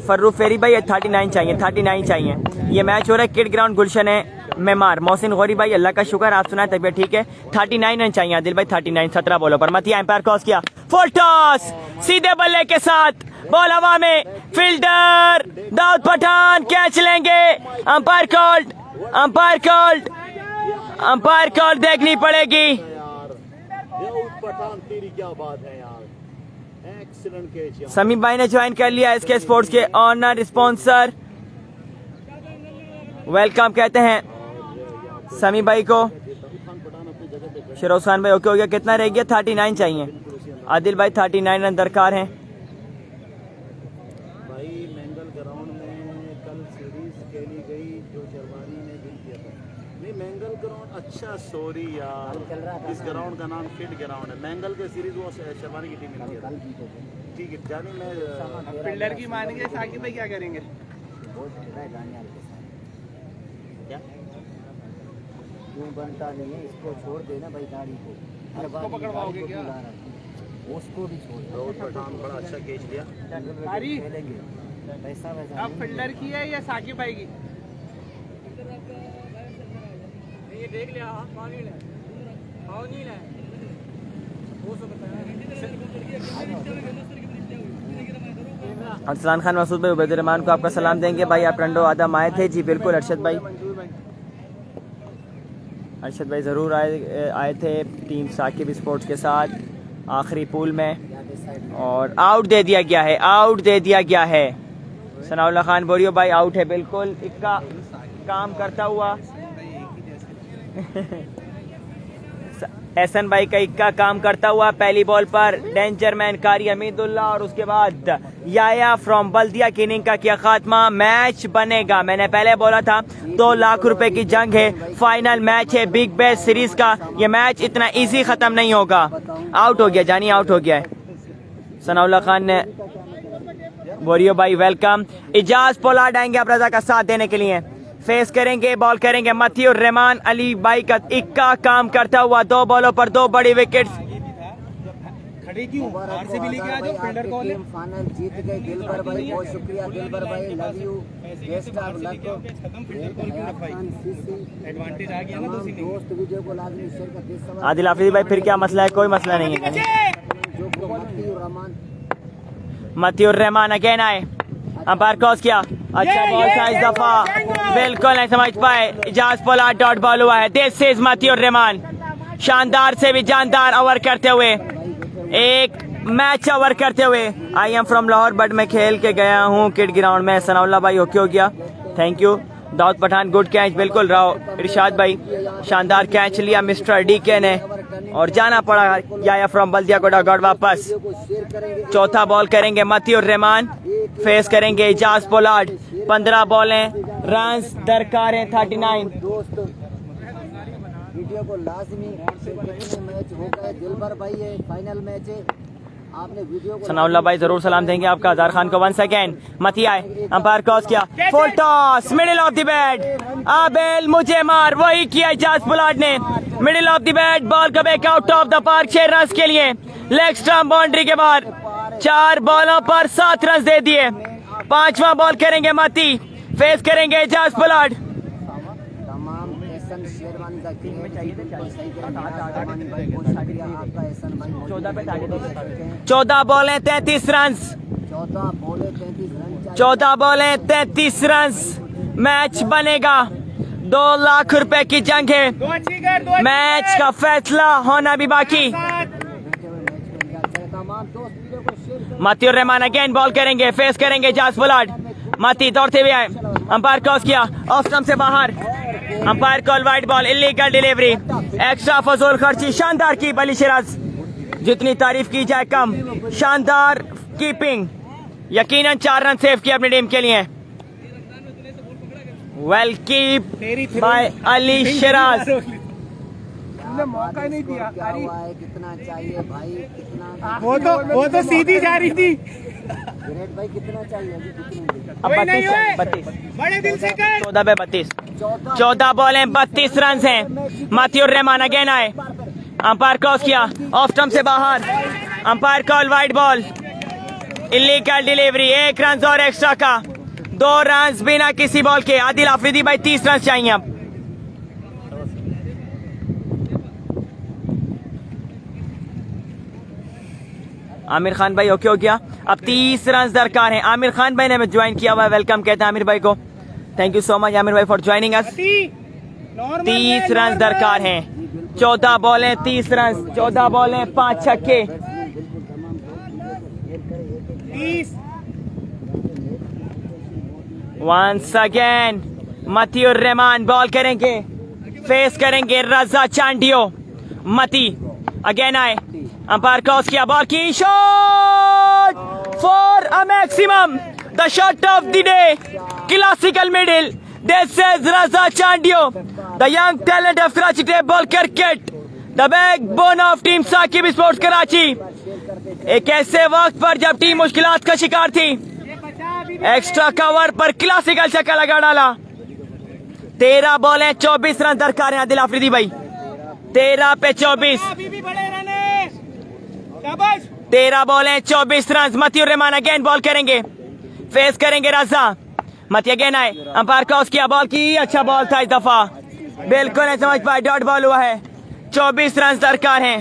फर्रूख फेरी भाई, 39 चाहिए, 39 चाहिए। ये मैच हो रहा है किड ग्राउंड गुलशन है मेमार। मोहसिन गौरी भाई अल्लाह का शुक्र आप सुनाए तबीयत ठीक है। 39 रन चाहिए आदिल भाई, 39 17 बॉलों पर। मती एम्पायर क्रॉस किया, फुल टॉस सीधे बल्ले के साथ, बॉल हवा में। फील्डर दाऊद पठान कैच लेंगे। Umpire called, umpire called, umpire called देखनी पड़ेगी। समीम भाई ने ज्वाइन कर लिया इसके स्पोर्ट्स के ऑनर स्पॉन्सर, वेलकम कहते हैं समीम भाई को। शिरोज खान भाई ओके हो गया, कितना रह गया? 39 चाहिए आदिल भाई, 39 रन दरकार हैं। अच्छा सॉरी यार, इस ग्राउंड का नाम किड ग्राउंड है। मैंगल के सीरीज वो शेरवानी की टीम में ठीक है। जानी मैं फील्डर की मानेंगे साकिब भाई क्या करेंगे? क्या क्यों बनता नहीं है? इसको छोड़ देना भाई, गाड़ी को। उसको पकड़वाओगे क्या? उसको भी छोड़ दो। पठान बड़ा अच्छा कैच लिया। खेलेंगे पैसा वैसा। अब फील्डर की है या साकिब भाई की? ये देख लिया पानी ले पानी ले वो सब अरसलान खान मसूद भाई उबैदुर रहमान को आपका सलाम देंगे भाई। आप रंडो आदम आए थे जी, बिल्कुल अरशद भाई, अरशद भाई ज़रूर आए थे टीम साकिब स्पोर्ट्स के साथ आखिरी पूल में, और आउट दे दिया गया है, आउट दे दिया गया है। सनाउल्लाह खान बोरियो भाई आउट है बिल्कुल, इक्का काम करता हुआ। एहसन भाई का इक्का काम करता हुआ पहली बॉल पर डेंजर मैन कारी अमीदुल्लाह, और उसके बाद याया फ्रॉम बल्दिया की इनिंग का किया खात्मा। मैच बनेगा, मैंने पहले बोला था 2 लाख रुपए की जंग है, फाइनल मैच है बिग बैश सीरीज का। ये मैच इतना इजी खत्म नहीं होगा। आउट हो गया, जानी आउट हो गया है। सनाउल्लाह खान ने बोरियो भाई वेलकम। इजाज पोलार्ड आएंगे अब रजा का साथ देने के लिए। फेस करेंगे, बॉल करेंगे मती और रहमान अली भाई का इक्का काम करता हुआ। 2 बॉलों पर 2 बड़ी विकेट। खड़ी क्यों? आरसीबी लेके आ जाओ, फील्डर कॉल है। फाइनल जीत गए दिलबर भाई, बहुत शुक्रिया दिलबर भाई, love you, best of luck. Advantage आ गया ना दूसरी दोस्त वीडियो को लाजमी शेयर कर दे। आदिल हाफिज भाई फिर क्या मसला है? कोई मसला नहीं है। जो मती और रहमान, मती और रहमान अगेन आए, अंपायर क्रॉस किया, अच्छा बॉल था इस दफा, बिल्कुल नहीं समझ पाए। इजाज पोलार्ड डॉट बॉल हुआ है। दिस इज मती और रहमान शानदार से भी जानदार ओवर करते हुए, एक मैच ओवर करते हुए। I am from Lahore but मैं खेल के गया हूँ किड ग्राउंड में। सनाउल्लाह भाई ओके हो गया, thank you. Dawood Pathan good catch, बिल्कुल राव। इरशाद भाई शानदार कैच लिया मिस्टर डी के ने। और जाना पड़ा याया फ्रॉम बल्दिया कोटा गढ़ वापस। वीडियो को शेयर करेंगे। चौथा बॉल करेंगे मतियुर रहमान, फेस करेंगे इजाज पोलार्ड। 15 बॉलें, रन्स दरकार हैं 39। दोस्त वीडियो को लाजमी मैच हो गए। दिलबर भाई है, फाइनल मैच है। आपने वीडियो को सनाउल्लाह भाई जरूर सलाम देंगे आपका। अजार खान को 1 सेकेंड, मती आए, अंपायर क्रॉस किया, full toss, middle of the bat, आबेल मुझे मार, वही किया इजाज पोलार्ड ने। Middle of the bat, ball का back out of the park 6 run के लिए। लेग स्टंप बाउंड्री के बाद 4 बॉलों पर 7 रन दे दिए। 5वां बॉल करेंगे मती, फेस करेंगे इजाज पोलार्ड। तमाम एहसन शेरवानी का बिल्कुल सही शेरवानी भाई, बहुत शुक्रिया आपका एहसन भाई। 14 बॉलें 33 रन, 14 बॉले 33 रन। 14 बॉलें 33 रन। मैच बनेगा 2 लाख रुपए की जंग है। मैच का फैसला होना भी बाकी। तमाम दोस्त वीडियो को शेयर करें। मतियुर रहमान अगेन बॉल करेंगे, फेस करेंगे इजाज पोलार्ड। मती दौड़ते हुए आए, अंपायर क्रॉस किया, ऑफ स्टंप से बाहर। Umpire call wide ball, illegal delivery, extra फजूल खर्ची। शानदार की अली सिराज, जितनी तारीफ की जाए कम। शानदार कीपिंग, यकीनन 4 रन सेव किए अपनी टीम के लिए। Well keep by Ali Siraj. मौका नहीं दिया। क्या हुआ है, कितना चाहिए भाई, कितना? वो तो सीधी जा रही थी। ग्रेट भाई कितना चाहिए अभी, कितने? अब 32 बड़े दिल से कर। 14 पे 32, 14 बॉलें 32 रन हैं। मतियुर रहमान अगेन आए, अंपायर क्रॉस किया, ऑफ स्टंप से बाहर। Umpire call wide ball, illegal delivery. 1 run और एक्स्ट्रा का, 2 रन बिना किसी बॉल के। आदिल आफरीदी भाई 30 रन चाहिए अब। आमिर खान भाई ओके हो गया, अब 30 रन दरकार हैं। आमिर खान भाई ने हमें ज्वाइन किया हुआ है, वेलकम कहते हैं आमिर भाई को। Thank you so much Aamir भाई फॉर ज्वाइनिंग अस। 30 रन दरकार हैं। 14 बॉलें 30 रन, 14 बॉलें 5 छक्के। Once again Matiur Rahman ball करेंगे, फेस करेंगे रजा चांडियो। मती अगेन आए, अंपायर क्रॉस किया, बॉल की shot for a maximum, the shot of the day, classical middle. This is Raza Chandio, the young talent of Karachi table cricket, the backbone of team Saqib sports Karachi. एक ऐसे वक्त पर जब टीम मुश्किलात का शिकार थी, एक्स्ट्रा कवर पर क्लासिकल चक्का लगा डाला। 13 बॉलें 24 रन दरकार हैं आदिल आफरीदी भाई। 13 पे 24, 13 बॉलें 24 रन। मतियुर रहमान अगेन बॉल करेंगे, फेस करेंगे रजा। मती अगेन आए, अंपायर क्रॉस किया, बॉल की, अच्छा बॉल था इस दफा, बिल्कुल नहीं समझ पाए, डॉट बॉल हुआ है। 24 रन दरकार हैं।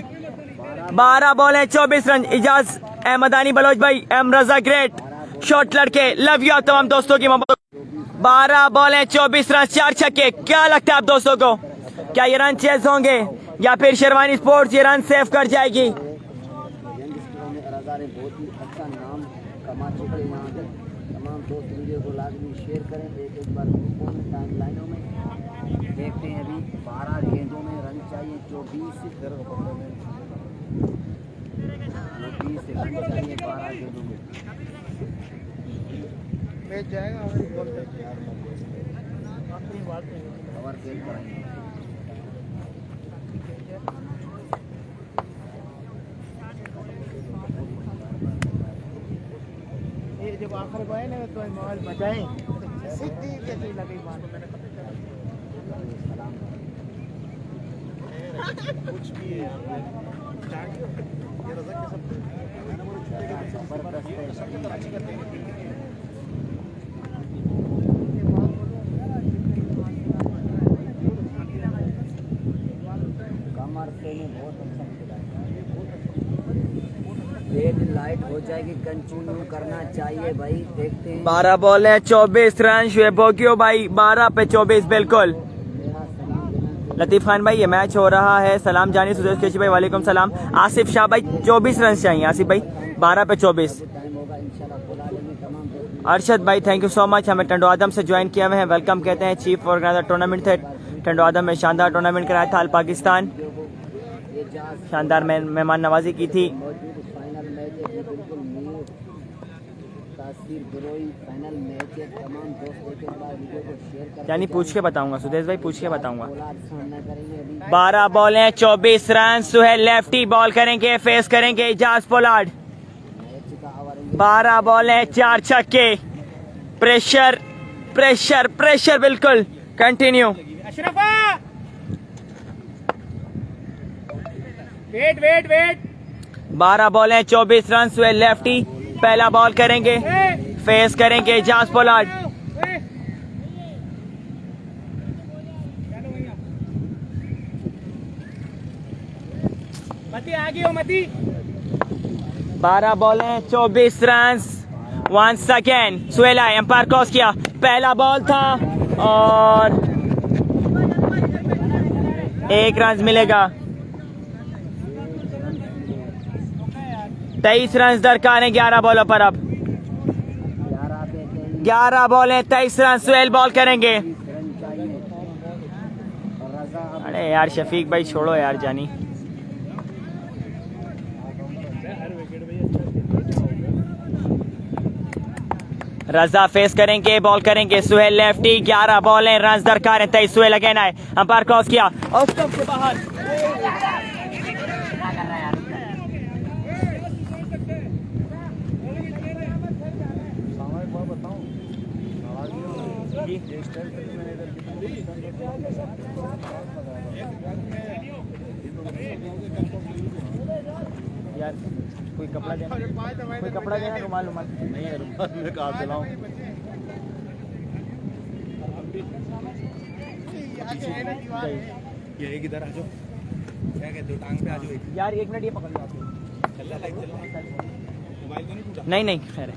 12 बॉलें 24 रन। इजाज अहमदानी बलोच भाई, एम रजा ग्रेट शॉट लड़के, लव यू आप तमाम दोस्तों की मोहब्बत। 12 बॉलें 24 रन, 4 छक्के। क्या लगता है आप दोस्तों को, क्या ये रन चेज होंगे या फिर शेरवानी स्पोर्ट्स ये रन सेव कर जाएगी? रजा ने बहुत ही अच्छा नाम कमा चुके हैं यहाँ तक। तमाम दोस्त वीडियो को लाजमी शेयर करें। एक बार ग्रुपों में, टाइम लाइनों में देखते हैं। अभी 12 गेंदों में रन चाहिए, 24 रन चाहिए 12 गेंदों में। कवर खेल कराएंगे। जब आखिर को है ना तो माहौल बचाएं, सीधी कैसे लगी बात। कुछ भी है कमर से ने बहुत अच्छा खेला। रेड लाइट हो जाएगी, कंटिन्यू करना चाहिए भाई। देखते हैं 12 बॉलें 24 रन। शुएब बोकियो भाई 12 पे 24 बिल्कुल। लतीफ खान भाई ये मैच हो रहा है, सलाम जानी सुदेश केशी भाई वालेकुम सलाम। आसिफ शाह भाई 24 रन चाहिए आसिफ भाई, 12 पे 24। टाइम होगा इंशाल्लाह, बुला लेंगे तमाम दोस्त। अरशद भाई थैंक यू सो मच, हमें टंडो आदम से ज्वाइन किया हुए हैं, वेलकम कहते हैं। चीफ ऑर्गेनाइजर टूर्नामेंट थे टंडो आदम में, शानदार टूर्नामेंट कराया था अल पाकिस्तान। वीडियो को एक एजाज शानदार मेहमान नवाजी की थी। मौजूद फाइनल मैच है, ये बिल्कुल न्यू तासीर गुरोई फाइनल मैच है। तमाम दोस्तों के बाद वीडियो को शेयर करें। यानी पूछ के बताऊंगा सुदेश भाई, पूछ के बताऊंगा। पोलार्ड सामना करेंगे अभी। 12 बॉलें 24 रन। सुहेल लेफ्टी बॉल करेंगे, फेस करेंगे एजाज पोलार्ड। मैच का ओवर 12 बॉलें 4 छक्के। प्रेशर प्रेशर प्रेशर बिल्कुल कंटिन्यू। अशरफा वेट वेट वेट 12 बॉलें 24 रन। सुहेल लेफ्टी पहला बॉल करेंगे, फेस करेंगे एजाज पोलार्ड। मती आगे हो मती। 12 बॉलें 24 रन। वंस अगेन सुहेल आए, एम्पायर क्रॉस किया, पहला बॉल था और 1 रन मिलेगा। 23 रन दरकार हैं 11 बॉलों पर। अब 11 बॉलें 23 रन। सुहेल बॉल करेंगे। रन चाहिए। रजा अरे यार शफीक भाई छोड़ो यार जानी। रजा फेस करेंगे, बॉल करेंगे। सुहेल लेफ्टी 11 बॉलें रन दरकार हैं 23। सुहेल अगेन आए, अंपायर क्रॉस किया और स्टंप से बाहर। यार कोई कपड़ा देना, कोई कपड़ा देना, रुमाल रुमाल नहीं है रुमाल में कहाँ से लाऊं? ये एक इधर आ जाओ, क्या कहते हो, टांग पे आ जाओ एक। यार 1 मिनट ये पकड़ लो आप। चल लाइट चल, मोबाइल तो नहीं टूटा? नहीं नहीं खैर है।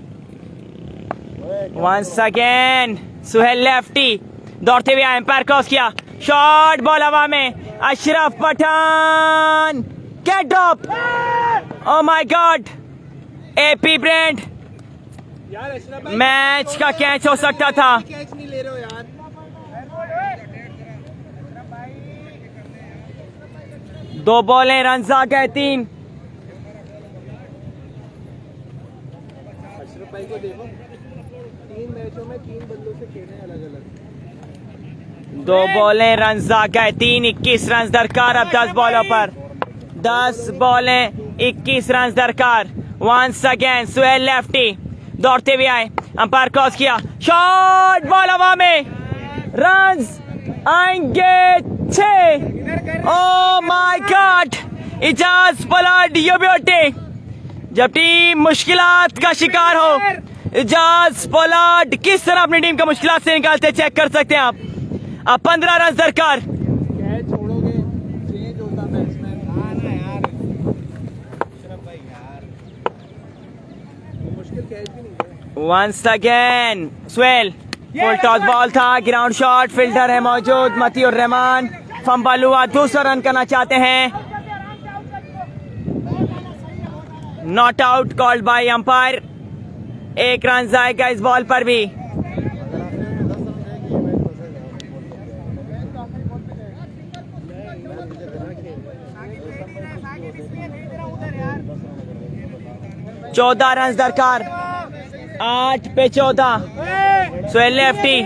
वंस अगेन सुहेल लेफ्टी दौड़ते हुए आए, एम्पायर क्रॉस किया, शॉट बॉल हवा में। Ashraf Pathan get drop. Oh my god, AP brand यार अशरफ भाई मैच का कैच हो सकता था। कैच नहीं ले रहे हो यार। 2 बॉलें रन आ गए 3। अशरफ भाई को देखो, 3 मैचों में 3 बंदों से खेले अलग अलग। 2 बॉलें रन आ गए 3। 21 रन दरकार अब 10 बॉलों पर। 10 बॉलें 21 रन दरकार। वंस अगेन सुहेल लेफ्टी दौड़ते हुए आए, अंपायर क्रॉस किया, शॉट बॉल हवा में। रन आएंगे 6। Oh my god, Ejaz Pollard you beauty. जब टीम मुश्किलात का शिकार हो, एजाज पोलार्ड किस तरह अपनी टीम को मुश्किलात से निकालते चेक कर सकते हैं आप। अब 15 रन दरकार। कैच छोड़ोगे चेंज होता बैट्समैन। हाँ ना यार अशरफ भाई यार, मुश्किल कैच भी नहीं है। Once again Sohail full toss ball था, ग्राउंड शॉट, फील्डर है मौजूद मती और रहमान। फंबल हुआ, दूसरा रन करना चाहते हैं। Not out called by umpire. 1 run जाएगा इस बॉल पर भी। चौदह रन दरकार। 8 पे 14। सुहेल लेफ्टी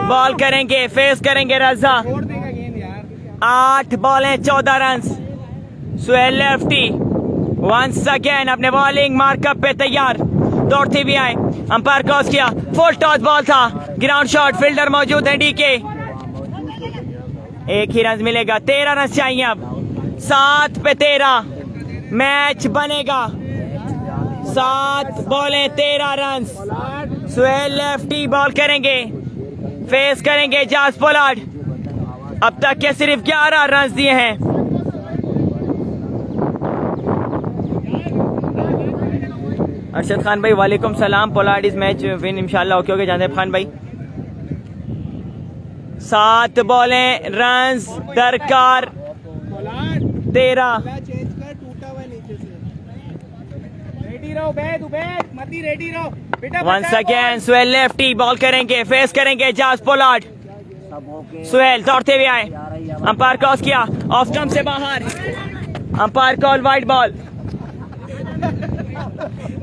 बॉल करेंगे, फेस करेंगे रजा। 8 बॉलें 14 run. Suhail lefty once again अपने बॉलिंग मार्कअप पे तैयार, दौड़ते भी आए, अंपायर क्रॉस किया, फुल टॉस बॉल था, ग्राउंड शॉट, फील्डर मौजूद है डीके। 1 ही रन मिलेगा, 13 रन चाहिए अब। 7 पे 13 मैच बनेगा। 7 बॉलें 13 रन। सुहेल लेफ्टी बॉल करेंगे, फेस करेंगे एजाज पोलार्ड। अब तक के सिर्फ 11 रन दिए हैं। अरशद खान भाई वालेकुम सलाम। पोलार्ड इस मैच विन इंशाल्लाह ओके ओके जानदेब खान भाई। 7 बॉलें रन दरकार 13। चेंज कर, टूटा हुआ है नीचे से। रेडी रहो बैद उबैद, मती रेडी रहो बेटा। Once again Sohail lefty ball करेंगे, फेस करेंगे एजाज पोलार्ड। सब ओके। सुहेल दौड़ते हुए आए, अंपायर क्रॉस किया, ऑफ स्टंप से बाहर। Umpire call wide ball,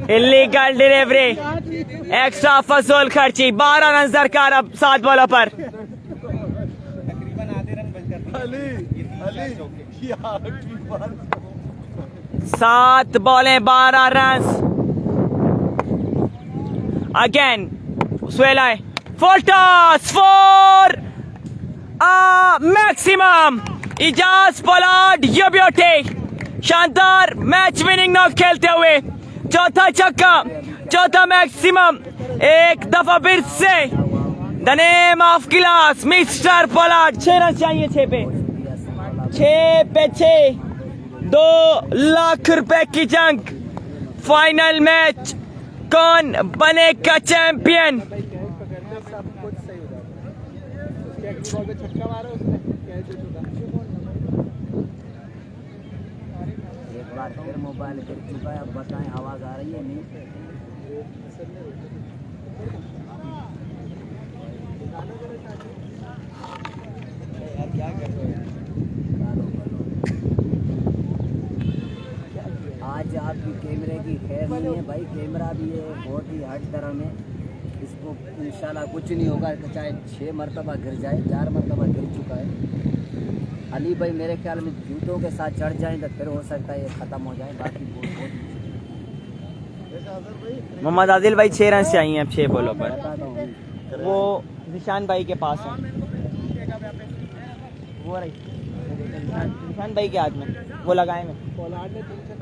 illegal delivery, extra फजूल खर्ची, 12 रन दरकार अब 7 बॉलों पर। तकरीबन आधे रन बच जाते हैं। 7 बॉलें 12 रन। Again Sohail full toss for maximum. Ijaz Pollard ये ब्यूटी, शानदार मैच विनिंग नॉक खेलते हुए चौथा छक्का, चौथा मैक्सिमम। एक दफा फिर से the name of class mister Pollard. 6 run चाहिए 6 पे 6। 2 लाख रुपए की जंग, फाइनल मैच, कौन बनेगा चैंपियन? एक बार फिर मोबाइल गिर चुका है, अब बताएं आवाज़ आ रही है नहीं? आज आपकी कैमरे की खैर नहीं है भाई, कैमरा भी है बहुत ही हट तरह में। इसको इंशाल्लाह कुछ नहीं होगा, चाहे 6 मरतबा गिर जाए, 4 मरतबा गिर चुका है। अली भाई मेरे ख्याल में जूतों के साथ चढ़ जाएं तो फिर हो सकता है ये ख़त्म हो जाए, बाकी बहुत मोहम्मद आदिल भाई 6 रन चाहिए अब 6 बॉलों पर। बता दो। वो निशान भाई के पास है, वो रही निशान भाई के हाथ में, वो लगाए में।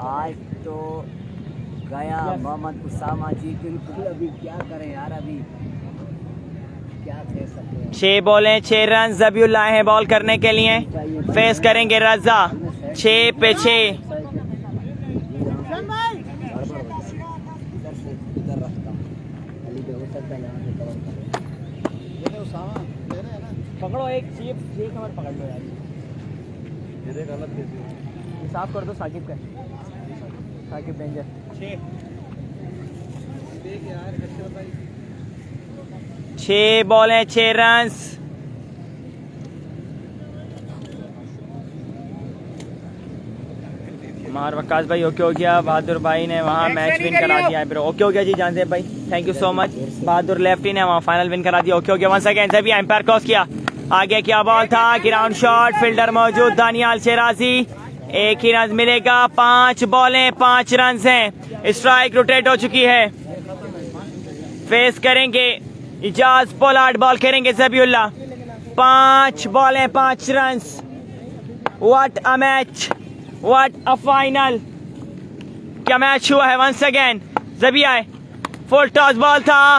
आज तो गया मोहम्मद उसामा जी, बिल्कुल अभी क्या करें यार, अभी क्या कह सकते हैं। 6 बॉलें 6 रन। जबीउल्लाह हैं बॉल करने के लिए, फेस करेंगे रजा। 6 पे 6। इधर रखता हूँ अली भाई, हो सकता है यहाँ से कवर करें। पकड़ो एक चीप कमर पकड़ लो यार, साफ कर दो साकिब का, साकिब डेंजर। 6 बॉलें 6 रन। मार वकास भाई ओके हो गया, बहादुर भाई ने वहाँ मैच विन करा दिया है ब्रो। ओके हो गया जी जानदेव भाई, thank you so much. Bahadur lefty ने वहाँ फाइनल विन करा दिया। ओके हो गया। वन सेकेंड से भी एम्पायर क्रॉस किया, आगे क्या बॉल था, ग्राउंड शॉट, फील्डर मौजूद दानियाल शेराजी। एक ही रन मिलेगा, 5 बॉलें 5 रन हैं। स्ट्राइक रोटेट हो चुकी है, फेस करेंगे इजाज पोलार्ड, बॉल करेंगे Zabihullah. 5 बॉलें 5 run. What a match, what a final, क्या मैच हुआ है। वंस अगेन जबी आए, फुल टॉस बॉल था,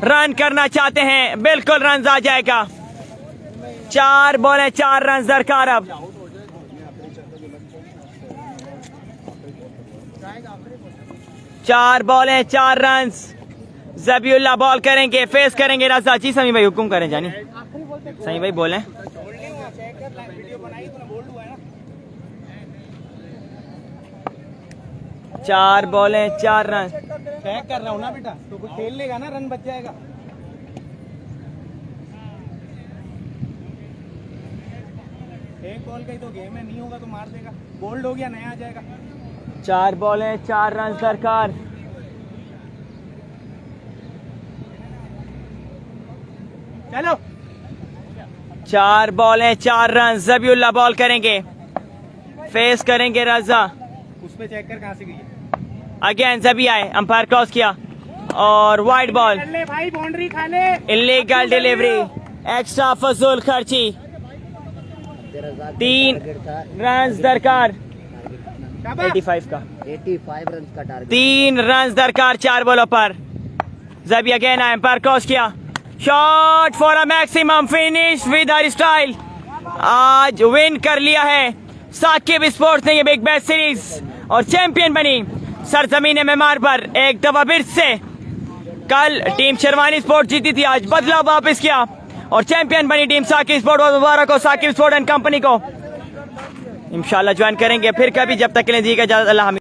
रन करना चाहते हैं, बिल्कुल रन आ जाएगा। 4 बॉलें 4 रन दरकार अब। चार बॉलें 4 रन। जबीउल्लाह बॉल करेंगे, फेस करेंगे रजा। जी समी भाई हुक्म करें जानी, सही भाई बोले। 4 बॉलें 4 रन। चेक कर रहा हूँ ना बेटा, तो कोई खेल लेगा ना, रन बच जाएगा। एक बॉल का ही तो गेम है, नहीं होगा तो मार देगा, बोल्ड हो गया नया आ जाएगा। 4 बॉलें 4 रन दरकार। चलो 4 बॉलें 4 रन। जबीउल्लाह बॉल करेंगे, फेस करेंगे रजा। उस पे चेक कर कहाँ से गई है। अगेन जबी आए, अंपायर क्रॉस किया और वाइड बॉल, ले भाई, बाउंड्री खा ले। इलीगल डिलीवरी, एक्स्ट्रा फजूल खर्ची। 3 रन दरकार 85 का, 85 रन का टारगेट। 3 रन दरकार 4 बॉलों पर। जबी अगेन आए, अंपायर क्रॉस किया, shot for a maximum, finish with her style. आज विन कर लिया है साकिब स्पोर्ट्स ने ये बिग बैश सीरीज और चैंपियन बनी सरजमीन मेमार पर एक दफा फिर से। कल टीम शेरवानी स्पोर्ट जीती थी, आज बदला वापस किया और चैंपियन बनी टीम साकिब स्पोर्ट। और मुबारक हो साकिब स्पोर्ट एंड कंपनी को। इंशाल्लाह ज्वाइन करेंगे फिर कभी, जब तक के लिए दी इजाजत, अल्लाह हाफिज़।